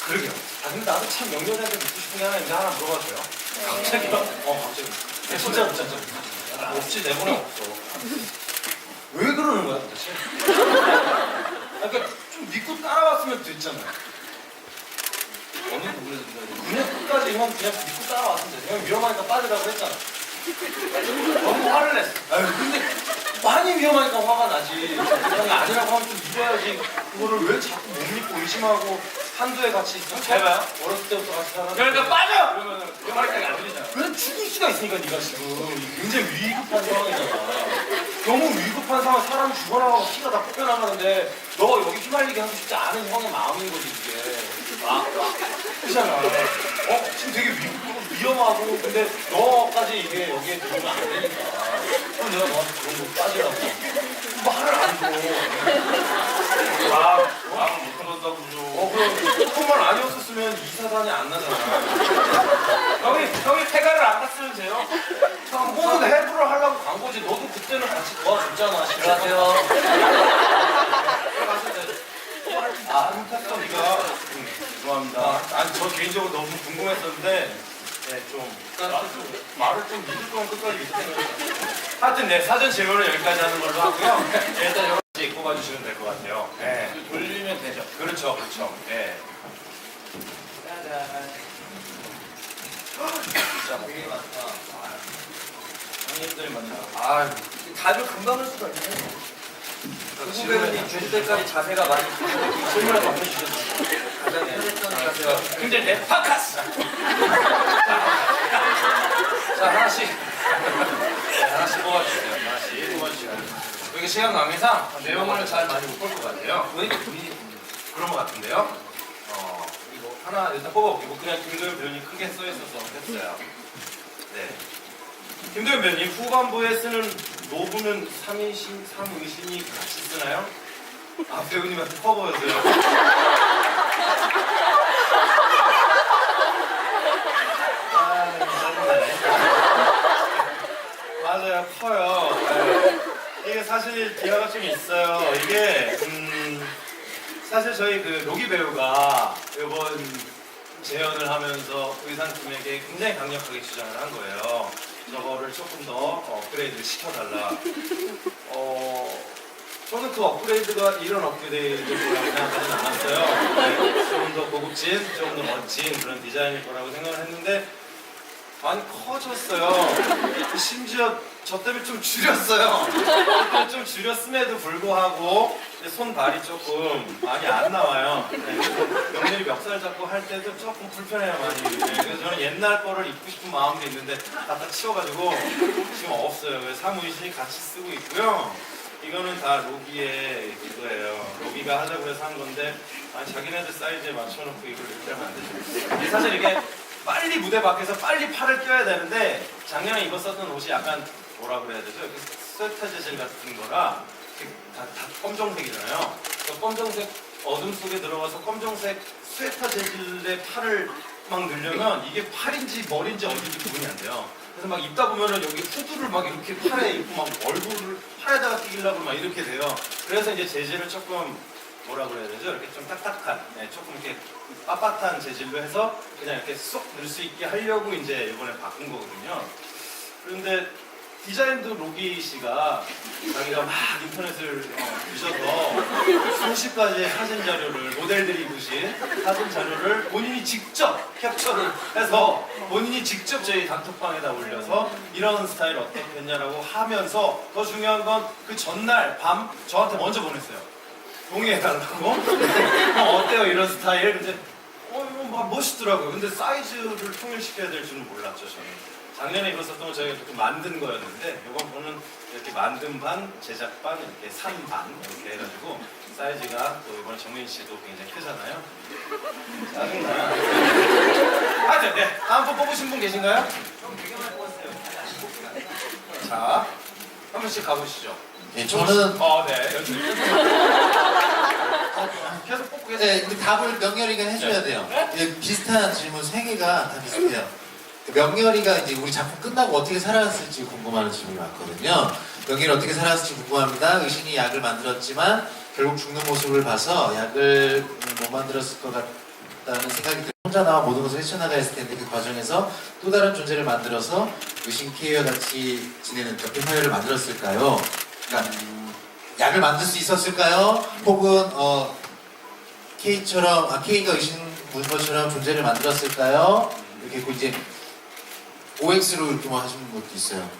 그러게요. 근데 나도 참 명렬한테 묻고 싶은 게 하나 있는데 하나 물어봐도 돼요? 갑자기요? 갑자기. 네, 진짜. 없지, 내 번에 없어. 왜 그러는 거야, 도대체? 그러니까 좀 믿고 따라왔으면 됐잖아요. 어느 부분에서 믿어야 그냥 끝까지 형 그냥 믿고 따라왔으면 돼. 형 위험하니까 빠지라고 했잖아. 너무 화를 냈어. 아유, 근데 많이 위험하니까 화가 나지. 형이 아니라고 하면 좀 믿어야지. 그거를 왜 자꾸 못 믿고 의심하고 한두에 같이 있어? 잘 봐요. 어렸을 때부터 같이 살아. 그러니까 빠져! 그러면 위험하니까 안 들리잖아. 그래 죽을 수가 있으니까 네가 지금 굉장히 위급한 상황이잖아. 너무 위급한 상황 사람이 죽어나가고 피가 다 뽑혀나가는데 너 여기 휘말리게 하고 싶지 않은 형의 마음인 거지 이게. 그렇잖아. 지금 되게 위험하고 근데 너까지 이게 여기에 들어오면 안 되니까. 그럼 내가 너한테 그런 거 빠지라고. 말을 안 줘. 마음 못 들었다고 줘. 그럼 그것만 아니었었으면 이 사단이 안 나잖아. 형이 태가를 안 갔으면 돼요? 그거는 해부를 하려고 간 거지. 너도 그때는 같이 도와줬잖아. 안녕하세요. 들어가서 이제 잘못했어 네가. 죄송합니다. 아니 저 개인적으로 너무 궁금했었는데 네, 좀 말을 좀 믿을 거면 끝까지 믿으세요. 하여튼 네 사전 질문은 여기까지 하는 걸로 하고요. 네, 일단 여러 가지 입고 가주시면 될 것 같아요. 네. 돌리면 되죠. 그렇죠, 그렇죠. 네. 짜잔. 진짜 되게 많다. 형님들이 많다. 아유, 답을 금방 할 수가 있네. 누구 배우님 주실 때까지 자세가 많이 질문을 바꿔주셨어요. 가장 편했던 자세가. 근데 내 파카스! 자, 하나씩. 네, 하나씩 뽑아주세요. 하나씩 뽑아주시고. 저희가 시간 관계상 내용을 잘 많이 못 볼 것 같아요. 그런 것 같은데요. 이거 하나 일단 뽑아볼게요. 그냥 김도현 배우님 크게 써 있어서 했어요. 네. 김도현 배우님 후반부에 쓰는 노부는 삼의신이 같이 쓰나요? 아 배우님한테 커버였어요. 아 짜증나네. 맞아요 커요. 네. 이게 사실 기화가 좀 있어요. 이게 사실 저희 그 로기 배우가 이번 재연을 하면서 의상팀에게 굉장히 강력하게 주장을 한 거예요. 저거를 조금 더 업그레이드를 시켜달라. 저는 그 업그레이드가 이런 업그레이드라고 생각하진 않았어요. 네, 조금 더 고급진, 조금 더 멋진 그런 디자인일 거라고 생각을 했는데 많이 커졌어요. 심지어 저 때문에 좀 줄였어요. 좀 줄였음에도 불구하고 손발이 조금 많이 안 나와요. 네, 명렬이 멱살 잡고 할 때도 조금 불편해요 많이. 네, 그래서 저는 옛날 거를 입고 싶은 마음도 있는데 다 치워가지고 지금 없어요. 그래서 사무실이 같이 쓰고 있고요. 이거는 다 로기의 그거예요. 로기가 하자고 해서 한 건데 아니 자기네들 사이즈에 맞춰놓고 이걸 이렇게 하면 안 되죠. 근데 사실 이게 빨리 무대 밖에서 빨리 팔을 껴야 되는데 작년에 입었었던 옷이 약간 뭐라 그래야 되죠? 이렇게 스웨터 재질 같은 거라 다 검정색이잖아요. 그 검정색 어둠 속에 들어가서 검정색 스웨터 재질의 팔을 막 늘려면 이게 팔인지 머리인지 어딘지 구분이 안 돼요. 그래서 막 입다 보면은 여기 후드를 막 이렇게 팔에 입고 막 얼굴을 팔에다가 끼려고 막 이렇게 돼요. 그래서 이제 재질을 조금 뭐라 그래야 되죠? 이렇게 좀 딱딱한, 네, 조금 이렇게 빳빳한 재질로 해서 그냥 이렇게 쏙 넣을 수 있게 하려고 이제 이번에 바꾼 거거든요. 그런데 디자인도 로기 씨가 자기가 막 인터넷을 뒤져서 수십 가지의 사진 자료를 모델들이 입으신 사진 자료를 본인이 직접 캡처를 해서 본인이 직접 저희 단톡방에다 올려서 이런 스타일 어떻겠냐라고 하면서 더 중요한 건 그 전날 밤 저한테 먼저 보냈어요. 동의해달라고. 어때요 이런 스타일? 근데 이거 막 멋있더라고요. 근데 사이즈를 통일시켜야 될 줄은 몰랐죠 저는. 작년에 입었었던 건 저희가 이렇게 만든 거였는데 이번 거는 이렇게 만든 반, 제작 반, 이렇게 산 반 이렇게 해가지고 사이즈가 또 이번에 정민 씨도 굉장히 크잖아요. 짜증나. 하여튼 네, 다음 번 뽑으신 분 계신가요? 좀 되게 많이 뽑았어요. 자, 한 번씩 가보시죠. 네, 저는 네, 여기 계속 뽑고 계세요. 네, 근데 답을 명렬이가 해줘야 돼요. 예, 비슷한 질문 3개가 다 비슷해요. 명렬이가 이제 우리 작품 끝나고 어떻게 살아갔을지 궁금하는 질문이 많거든요. 명렬이 어떻게 살아갔을지 궁금합니다. 의신이 약을 만들었지만 결국 죽는 모습을 봐서 약을 못 만들었을 것 같다는 생각이 들어요. 혼자 나와 모든 것을 헤쳐나가야 했을 텐데 그 과정에서 또 다른 존재를 만들어서 의신 K와 같이 지내는 옆에 사회를 만들었을까요? 그러니까 약을 만들 수 있었을까요? 혹은 K처럼 K가 의신 문서처럼 존재를 만들었을까요? 이렇게 했고 이제 OX로 이렇게 뭐 하시는 것도 있어요.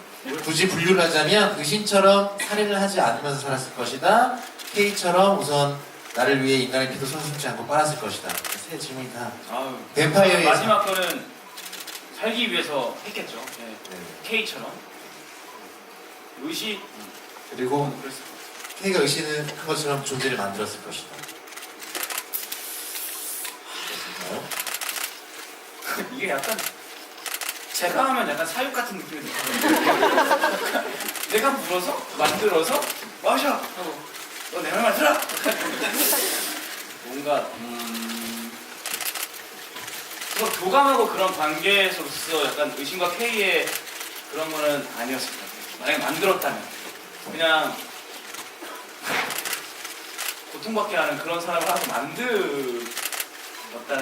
굳이 분류를 하자면 의신처럼 살인을 하지 않으면서 살았을 것이다. K처럼 우선 나를 위해 인간의 피도 손을 숨지 않고 빨았을 것이다. 세 질문이 다 뱀파이어의 마지막 거는 살기 위해서 했겠죠. 네. 네. K처럼 의식 그리고 그랬을 것 K가 의신을 한 것처럼 존재를 만들었을 것이다. 그렇습니까요? 이게 약간 제가 하면 약간 사육 같은 느낌이 들거든요. 내가 물어서 만들어서 마셔 하고 너 내 말만 들어. 뭔가 뭐 교감하고 그런 관계에서로서 약간 의심과 K의 그런 거는 아니었을 것 같아요. 만약에 만들었다면 그냥 고통받게 하는 그런 사람을 하고 만들었다는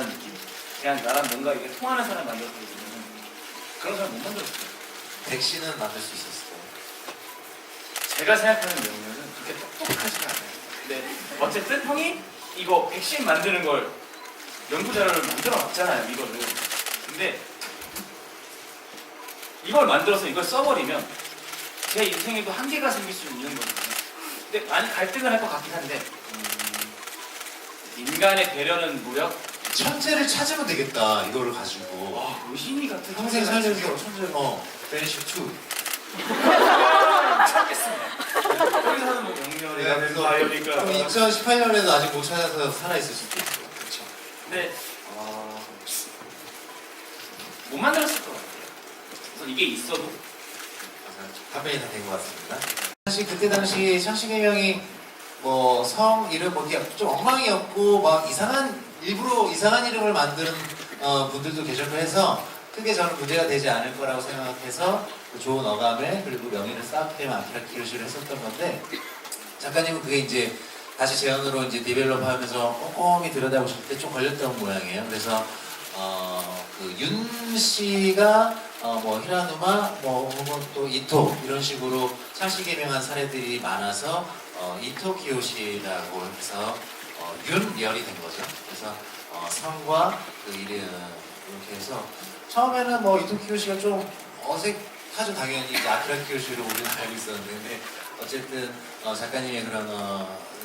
느낌. 그냥 나랑 뭔가 이게 통하는 사람 만들었다는 느낌. 그런 사람 못 만들었어요. 백신은 만들 수 있었어요. 제가 생각하는 명령은 그렇게 똑똑하지가 않아요. 근데 어쨌든 형이 이거 백신 만드는 걸 연구 자료를 만들어 놨잖아요, 이거를. 근데 이걸 만들어서 이걸 써버리면 제 인생에도 한계가 생길 수 있는 거거든요. 근데 많이 갈등을 할 것 같긴 한데 인간의 배려는 무력? 천재를 찾으면 되겠다. 이거를 가지고. 와, 의심이 같은 평생 천재가 살면서 천재, 베니시 2. 찾겠습니다. 서울에 사는 뭐 영렬이라든지 네, 바이오니까. 2018년에도 아직 못 찾아서 살아있을 수도 있고. 그렇죠. 근데 못 만들었을 것 같아요. 그래서 이게 있어도 답변이 다 된 것 같습니다. 사실 그때 당시 창씨개명이 뭐 성 이름 뭐 이렇게 좀 엉망이었고 막 일부러 이상한 이름을 만드는 분들도 계셨고 해서 크게 저는 문제가 되지 않을 거라고 생각해서 그 좋은 어감에 그리고 명예를 쌓게 되면 아키라 키요시를 했었던 건데 작가님은 그게 이제 다시 제언으로 이제 디벨롭하면서 꼼꼼히 들여다보실 때 좀 걸렸던 모양이에요. 그래서 그 윤 씨가 뭐 히라누마 뭐 혹은 또 이토 이런 식으로 창씨개명한 사례들이 많아서 이토 키요시라고 해서 윤열이 된 거죠. 그래서 성과 그 이름 이렇게 해서 처음에는 뭐 이토 키요시가 좀 어색하죠. 당연히 이제 아키라 키요시로 우리는 알고 있었는데 근데 어쨌든 작가님의 그런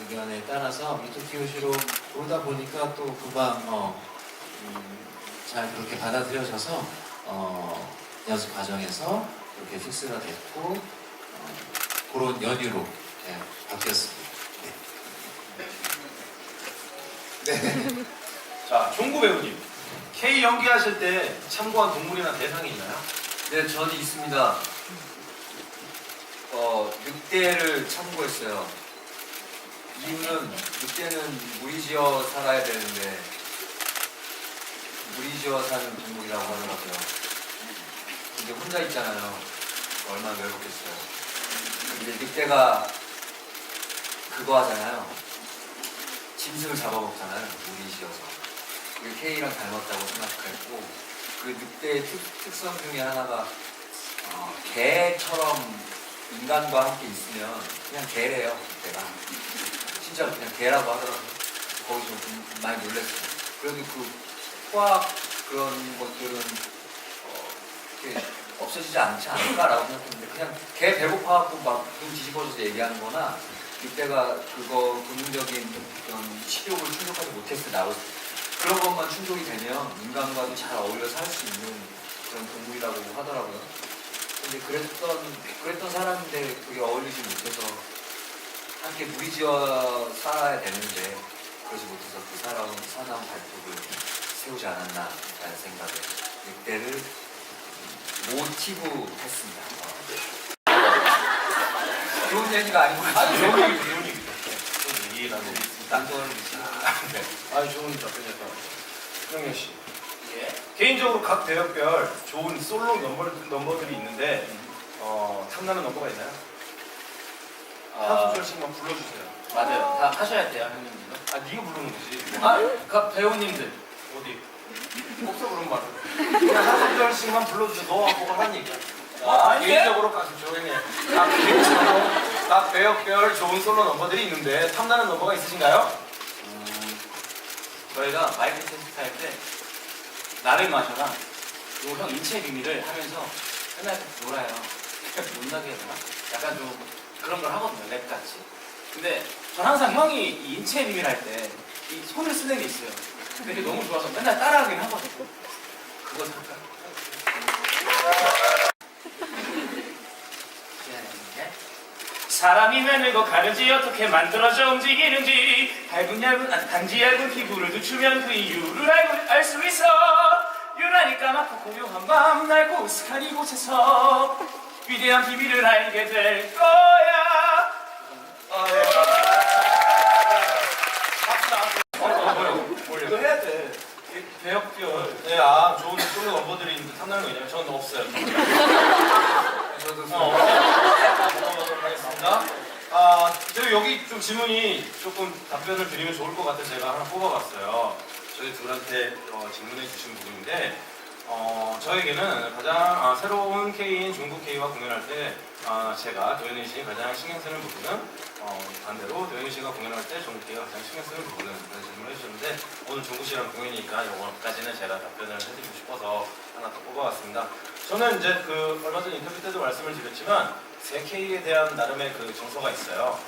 의견에 따라서 이토 키요시로 부르다 보니까 또 금방 잘 그렇게 받아들여져서 연습 과정에서 이렇게 픽스가 됐고 그런 연유로 바뀌었습니다. 네. 자, 종구 배우님. K 연기하실 때 참고한 동물이나 대상이 있나요? 네, 저는 있습니다. 늑대를 참고했어요. 이유는 늑대는 무리지어 살아야 되는데 무리지어 사는 동물이라고 하더라고요. 근데 혼자 있잖아요. 얼마나 외롭겠어요. 근데 늑대가 그거 하잖아요. 짐승을 잡아먹잖아요. 무리지어서. 그게 K랑 닮았다고 생각했고 그 늑대의 특성 중에 하나가 개처럼 인간과 함께 있으면 그냥 개래요. 늑대가 진짜 그냥 개라고 하더라고요. 거기서 좀 많이 놀랐어요. 그래도 그 화학 그런 것들은 이렇게 없어지지 않지 않을까라고 생각했는데 그냥 개 배고파갖고 막 눈 뒤집어져서 얘기하는 거나 늑대가 그거 본능적인 그런 식욕을 충족하지 못했을 때 나올 그런 것만 충족이 되면 인간과도 잘 어울려 살 수 있는 그런 동물이라고 하더라고요. 근데 그랬던 사람인데 그게 어울리지 못해서 함께 무리지어 살아야 되는데 그러지 못해서 그 사나운 발톱을 세우지 않았나라는 생각에 늑대를 모티브 했습니다. 좋은 얘기가 아니고 아니, 좋은 얘기, 좋은 얘기. 좋은 얘기라는 딴거는 네. 아주 좋은 답변이었던 것 같아요. 형현 씨. 예. 개인적으로 각 배역별 좋은 솔로 넘버들이 있는데 탐나는 넘버가 있나요? 한 소절씩만 불러주세요. 맞아요. 다 하셔야 돼요, 형님들도. 아, 네가 부르는 거지. 그 배우님들. 어디? 없어 그런 말은. 그냥 한 소절씩만 불러주세요. 너하고 하는 얘기야. 개인적으로 조용히 해. 개인적으로 각 배역별 좋은 솔로 넘버들이 있는데 탐나는 넘버가 있으신가요? 저희가 마이크 테스트 할 때 나를 마셔라 그리고 형 인체 비밀을 하면서 맨날 이렇게 놀아요. 논다게 해야 되나? 약간 좀 그런 걸 하거든요. 랩같이. 근데 전 항상 형이 이 인체 비밀 할 때 이 손을 쓰는 게 있어요. 근데 그게 너무 좋아서 맨날 따라하긴 하거든요. 그거 잠깐. 사람이 매늘고 가는지 어떻게 만들어져 움직이는지 단지 얇은 피부를 늦추면 그 이유를 알 수 있어. 유난히 까맣고 고요한 밤 낡고 으슥한 이곳에서 위대한 비밀을 알게 될 거야. 이거 해야 돼. 배역별. 네, 좋은 솔로 넘버들이 있는데 탐나는 거 있냐면 저는 없어요. 저도 넘어가도록 하겠습니다. 저희 여기 좀 질문이 조금 답변을 드리면 좋을 것 같아서 제가 하나 뽑아봤어요. 저희 둘한테 질문해 주신 부분인데 저에게는 가장 새로운 K인 중국 K와 공연할 때 제가 도현이 씨가 가장 신경 쓰는 부분은 반대로 도현이 씨가 공연할 때 종국 K가 가장 신경 쓰는 부분은 그런 질문을 해주셨는데 오늘 종국 씨랑 공연이니까 이거까지는 제가 답변을 해드리고 싶어서 하나 더 뽑아봤습니다. 저는 이제 얼마 전 인터뷰 때도 말씀을 드렸지만 새 K에 대한 나름의 그 정서가 있어요.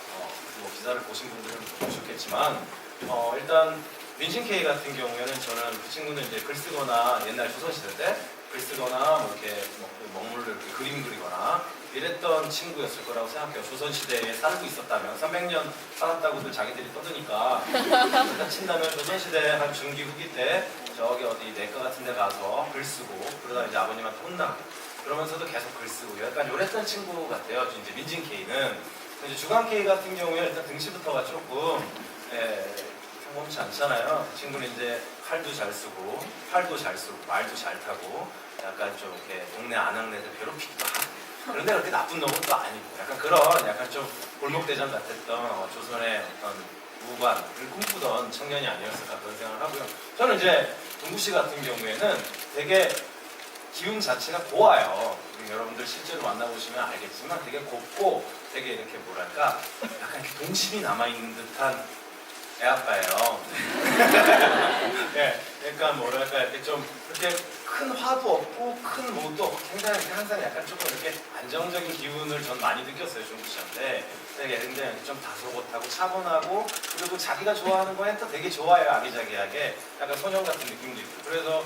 뭐 기사를 보신 분들은 보셨겠지만 일단 민신 K 같은 경우에는 저는 그 친구는 이제 글 쓰거나 옛날 조선시대 때 글 쓰거나 뭐 이렇게 먹물로 이렇게 그림 그리거나 이랬던 그런 친구였을 거라고 생각해요. 조선시대에 살고 있었다면 300년 살았다고들 자기들이 떠드니까 일단 친다면 조선시대 한 중기 후기 때 저기 어디 내과 같은 데 가서 글 쓰고 그러다 이제 아버님한테 혼나고 그러면서도 계속 글 쓰고 약간 요랬던 친구 같아요. 이제 민진 K는. 이제 주간 K 같은 경우에 일단 등시부터가 조금 평범치 않잖아요. 그 친구는 이제 칼도 잘 쓰고 팔도 잘 쓰고 말도 잘 타고 약간 좀 이렇게 동네 아낙네들 괴롭히기도 하고 그런데 그렇게 나쁜 놈은 또 아니고 약간 그런 약간 좀 골목대장 같았던 조선의 어떤 무관을 꿈꾸던 청년이 아니었을까 그런 생각을 하고요. 저는 이제 동구 씨 같은 경우에는 되게 기운 자체가 고와요. 여러분들 실제로 만나보시면 알겠지만 되게 곱고 되게 이렇게 뭐랄까 약간 이렇게 동심이 남아있는 듯한 애아빠예요. 네, 그러니까 뭐랄까 이렇게 좀 이렇게 큰 화도 없고 큰 뭐도 없고 굉장히 항상 약간 조금 이렇게 안정적인 기운을 전 많이 느꼈어요 종구 씨한테. 되게 굉장히 좀 다소곳하고 차분하고 그리고 자기가 좋아하는 거에 또 되게 좋아해요. 아기자기하게 약간 소년 같은 느낌도 있고. 그래서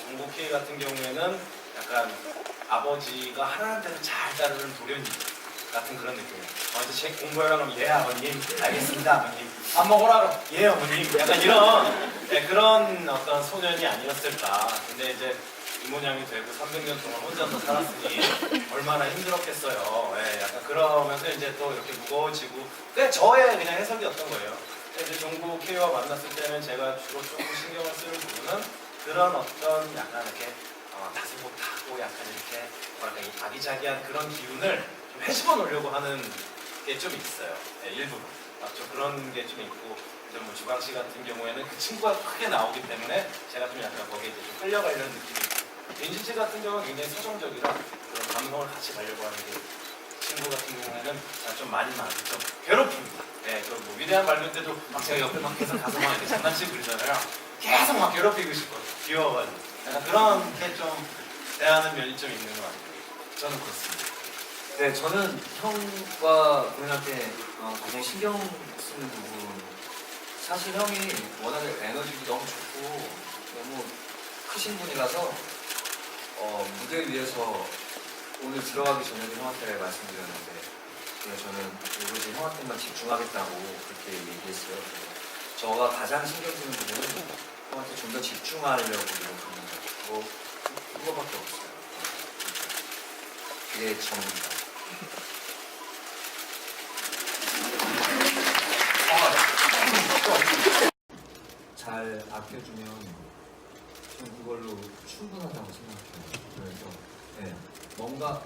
종구 K 같은 경우에는 약간 아버지가 하라는 대로 잘 따르는 도련님 같은 그런 느낌이에요. 이제 제 공부하라 그러면 예 아버님 알겠습니다 아버님 밥 먹으라 그러면 예 어머님 약간 이런 그런 어떤 소년이 아니었을까. 근데 이제 이모娘이 되고 300년 동안 혼자서 살았으니 얼마나 힘들었겠어요. 약간 그러면서 이제 또 이렇게 무거워지고 그게 저의 그냥 해석이었던 거예요. 이제 종구 K와 만났을 때는 제가 주로 조금 신경을 쓰는 부분은 그런 어떤 약간 이렇게 다소곳하고 약간 이렇게 뭐랄까 이 아기자기한 그런 기운을 좀 헤집어 놓으려고 하는 게 좀 있어요. 일부러. 좀 그런 게 좀 있고 이제 뭐 주광 씨 같은 경우에는 그 친구가 크게 나오기 때문에 제가 좀 약간 거기에 이제 좀 끌려가려는 느낌이 있고 민진 씨 같은 경우는 굉장히 서정적이라 그런 감성을 같이 가려고 하는 게 친구 같은 경우에는 좀 많이 좀 괴롭힙니다. 뭐 위대한 발표 때도 막 제가 옆에 막 계속 가서 막 이렇게 장난치고 그러잖아요. 계속 막 괴롭히고 싶거든요. 귀여워가지고. 약간 그런 게 좀 대하는 면이 좀 있는 것 같아요. 저는 그렇습니다. 네, 저는 형과 본인한테 가장 신경 쓰는 부분 사실 형이 워낙에 에너지도 너무 좋고 너무 크신 분이라서 무대 위에서 오늘 들어가기 전에도 형한테 말씀드렸는데 저는 오로지 형한테만 집중하겠다고 그렇게 얘기했어요. 저가 가장 신경 쓰는 부분은 형한테 좀 더 집중하려고 노력합니다. 그거밖에 없어요. 그게 전부입니다. 잘 아껴주면 좀 그걸로 충분하다고 생각해요. 그래서 뭔가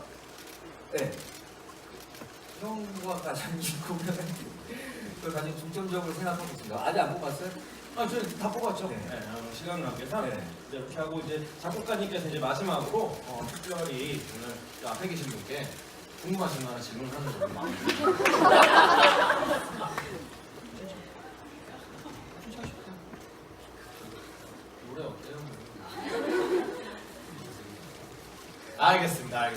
형과 가장 궁금한 그걸 가장 중점적으로 생각하고 있습니다. 아직 안 뽑았어요? 저희 다 뽑았죠. 네. 시간 관계상 네. 이제 이렇게 하고 이제 작곡가님께서 이제 마지막으로 특별히 오늘 저 앞에 계신 분께 궁금하신 거 하나 질문하는 걸로 노래 어때요? 알겠습니다.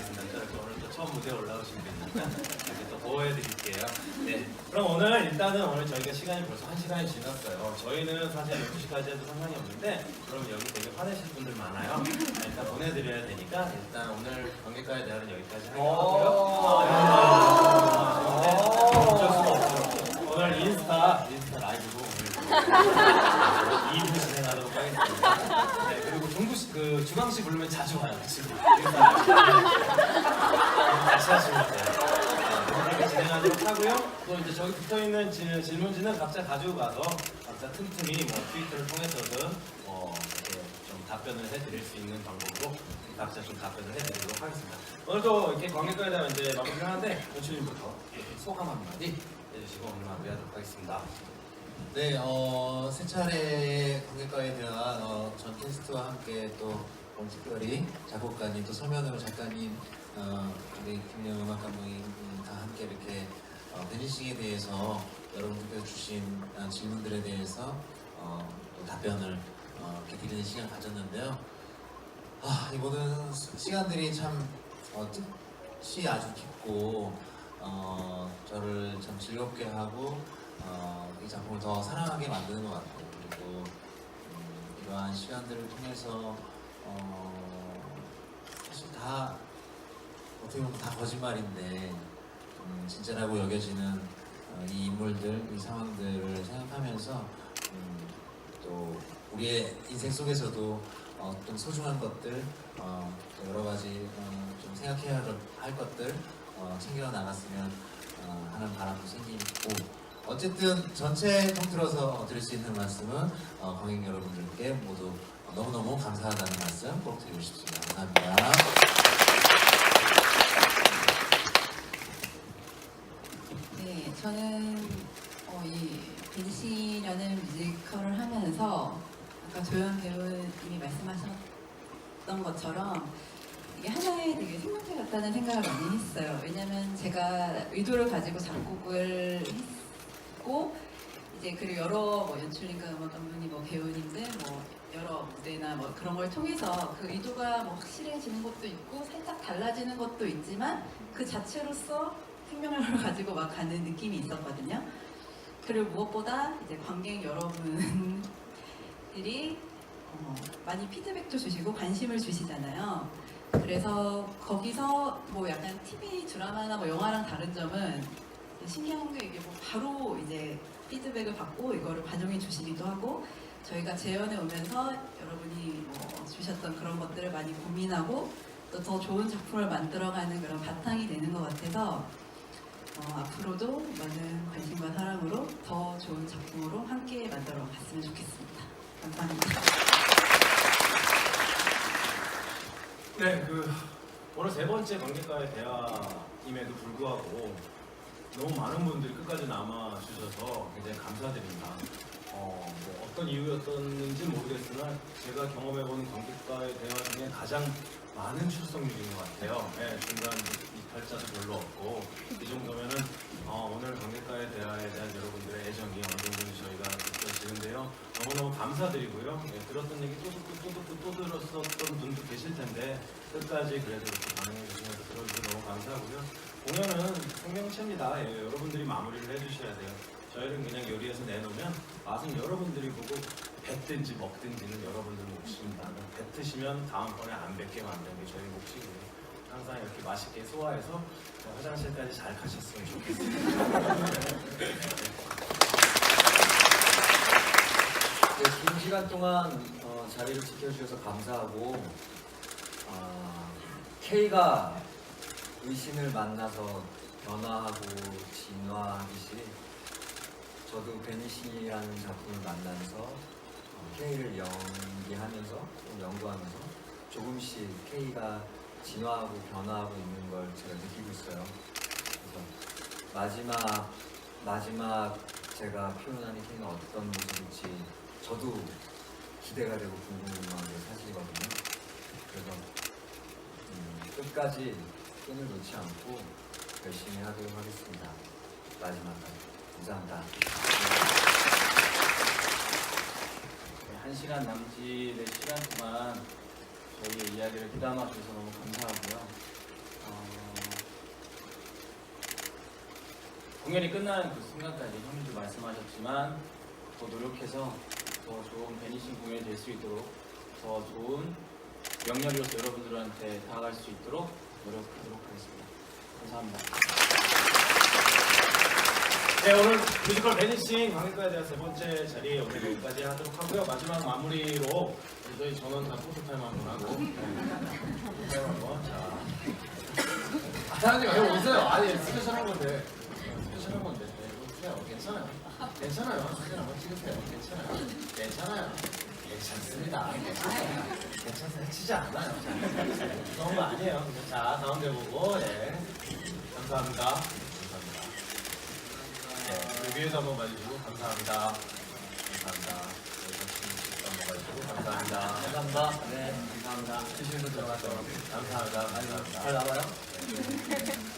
또 오늘 또 처음 무대에 올라오신 분이니까 이제 또 보호해드릴게요. 네. 그럼 일단은 저희가 시간이 벌써 1시간이 지났어요. 저희는 사실 12시까지 해도 상관이 없는데, 그럼 여기 되게 화내실 분들 많아요. 일단 보내드려야 되니까, 일단 오늘 관객과의 대화는 여기까지 하고요. 어쩔 수가 없어요. 오늘 인스타 라이브로 오늘 2부 진행하도록 하겠습니다. 네, 그리고 주광 씨 부르면 자주 와요. 지금 같이 하시면 돼요. 이렇게 진행하도록 하고요. 또 이제 저기 붙어 있는 질문지는 각자 가지고 가서 각자 틈틈이 뭐 트위터를 통해서든 이렇게 좀 답변을 해드릴 수 있는 방법으로 각자 좀 답변을 해드리도록 하겠습니다. 오늘도 이렇게 관객과에 대한 이제 마무리를 하는데 연출님부터 소감 한마디 해주시고 오늘 마무리하도록 하겠습니다. 네, 세 차례 관객과에 대한 전 캐스트와 함께 또 오늘 특별히 작곡가님, 또 서면으로 작가님, 우리 김영 음악 감독님 다 함께 이렇게 베니싱에 대해서 여러분들께서 주신 질문들에 대해서 또 답변을 이렇게 드리는 시간 가졌는데요. 이 모든 시간들이 참 뜻이 아주 깊고 저를 참 즐겁게 하고 이 작품을 더 사랑하게 만드는 것 같아요. 그리고 이러한 시간들을 통해서 사실 다 어떻게 보면 다 거짓말인데 진짜라고 여겨지는 이 인물들, 이 상황들을 생각하면서 또 우리의 인생 속에서도 어떤 소중한 것들, 또 여러 가지 좀 생각해야 할 것들 챙겨 나갔으면 하는 바람도 생기고, 어쨌든 전체 통틀어서 드릴 수 있는 말씀은 관객 여러분들께 모두 너무너무 감사하다는 말씀 꼭 드리고 싶습니다. 감사합니다. 네, 저는 이 벤시라는 뮤지컬을 하면서 아까 조연 배우님이 말씀하셨던 것처럼 이게 하나의 되게 생명체 같다는 생각을 많이 했어요. 왜냐면 제가 의도를 가지고 작곡을 했고, 이제 그리고 여러 뭐 연출님과 음악 감독님, 뭐 배우님들, 뭐 여러 무대나 뭐 그런 걸 통해서 그 의도가 뭐 확실해지는 것도 있고 살짝 달라지는 것도 있지만 그 자체로서 생명력을 가지고 막 가는 느낌이 있었거든요. 그리고 무엇보다 이제 관객 여러분들이 많이 피드백도 주시고 관심을 주시잖아요. 그래서 거기서 뭐 약간 TV 드라마나 뭐 영화랑 다른 점은 신기한 게 이게 뭐 바로 이제 피드백을 받고 이거를 반영해 주시기도 하고, 저희가 재연에 오면서 여러분이 뭐 주셨던 그런 것들을 많이 고민하고 또 더 좋은 작품을 만들어가는 그런 바탕이 되는 것 같아서 앞으로도 많은 관심과 사랑으로 더 좋은 작품으로 함께 만들어 갔으면 좋겠습니다. 감사합니다. 네, 오늘 세 번째 관객과의 대화임에도 불구하고 너무 많은 분들이 끝까지 남아주셔서 굉장히 감사드립니다. 뭐 어떤 이유였던지 모르겠으나 제가 경험해본 관객과의 대화 중에 가장 많은 출석률인 것 같아요. 네, 중간 이탈자도 별로 없고, 이 정도면은 오늘 관객과의 대화에 대한 여러분들의 애정이 어느 정도인지 저희가 느껴지는데요. 너무너무 감사드리고요. 네, 들었던 얘기 또 듣고 또 들었었던 분도 계실 텐데 끝까지 그래도 이렇게 반응해 주시면서 들어주셔서 너무 감사하고요. 공연은 생명체입니다. 예, 여러분들이 마무리를 해주셔야 돼요. 저희는 그냥 요리해서 내놓으면 맛은 여러분들이 보고 뱉든지 먹든지는 여러분들 몫입니다. 뱉으시면 다음번에 안 뱉게 만드는 게 저희 몫이고요. 항상 이렇게 맛있게 소화해서 화장실까지 잘 가셨으면 좋겠습니다. 네, 긴 시간 동안 자리를 지켜주셔서 감사하고, K가 의신을 만나서 변화하고 진화하듯이 저도 베니싱이라는 작품을 만나서 K를 연기하면서 또 연구하면서 조금씩 K가 진화하고 변화하고 있는 걸 제가 느끼고 있어요. 그래서 마지막 제가 표현하는 K는 어떤 모습일지 저도 기대가 되고 궁금한 게 사실이거든요. 그래서 끝까지 끈을 놓지 않고 열심히 하도록 하겠습니다. 마지막까지 감사합니다. 네, 1시간 남짓의 시간 동안 저희의 이야기를 귀담아 주셔서 너무 감사하고요. 공연이 끝나는 그 순간까지 형님도 말씀하셨지만 더 노력해서 더 좋은 베니싱 공연이 될 수 있도록, 더 좋은 명렬이로서 여러분들한테 다가갈 수 있도록 노력하도록 하겠습니다. 감사합니다. 네, 오늘 뮤지컬 베니싱 관객과에 대한 세 번째 자리 오늘 여기까지 하도록 하고요. 마지막 마무리로 저희 전원 다 포토타임 한번 하고 포토타임 한번. 자, 사장님 여기 오세요. 아니 스페셜한 건데 오세요. 괜찮아요. 사진 한번 찍으세요. 괜찮아요. 괜찮습니다. 괜찮습니다. 치지 않아요. 그런 거 아니에요. 자, 가운데 보고, 예. 감사합니다. 네, 위에서 한번 봐주시고, 감사합니다. 감사합니다. 네, 감사합니다. 주시면서 들어가서 감사합니다. 잘 나와요?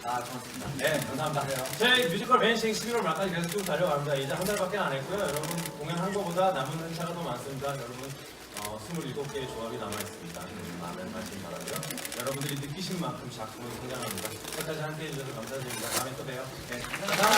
고맙습니다. 네, 감사합니다. 저희 뮤지컬 베니싱 11월 말까지 계속 쭉 달려갑니다. 이제 한 달밖에 안 했고요. 여러분 공연한 거보다 남은 행차가 더 많습니다. 여러분 27개의 조합이 남아있습니다. 많은 관심 바라고요. 여러분들이 느끼신 만큼 작품은 성장합니다. 끝까지 함께해 주셔서 감사드립니다. 다음에 또 봬요. 네, 감사합니다.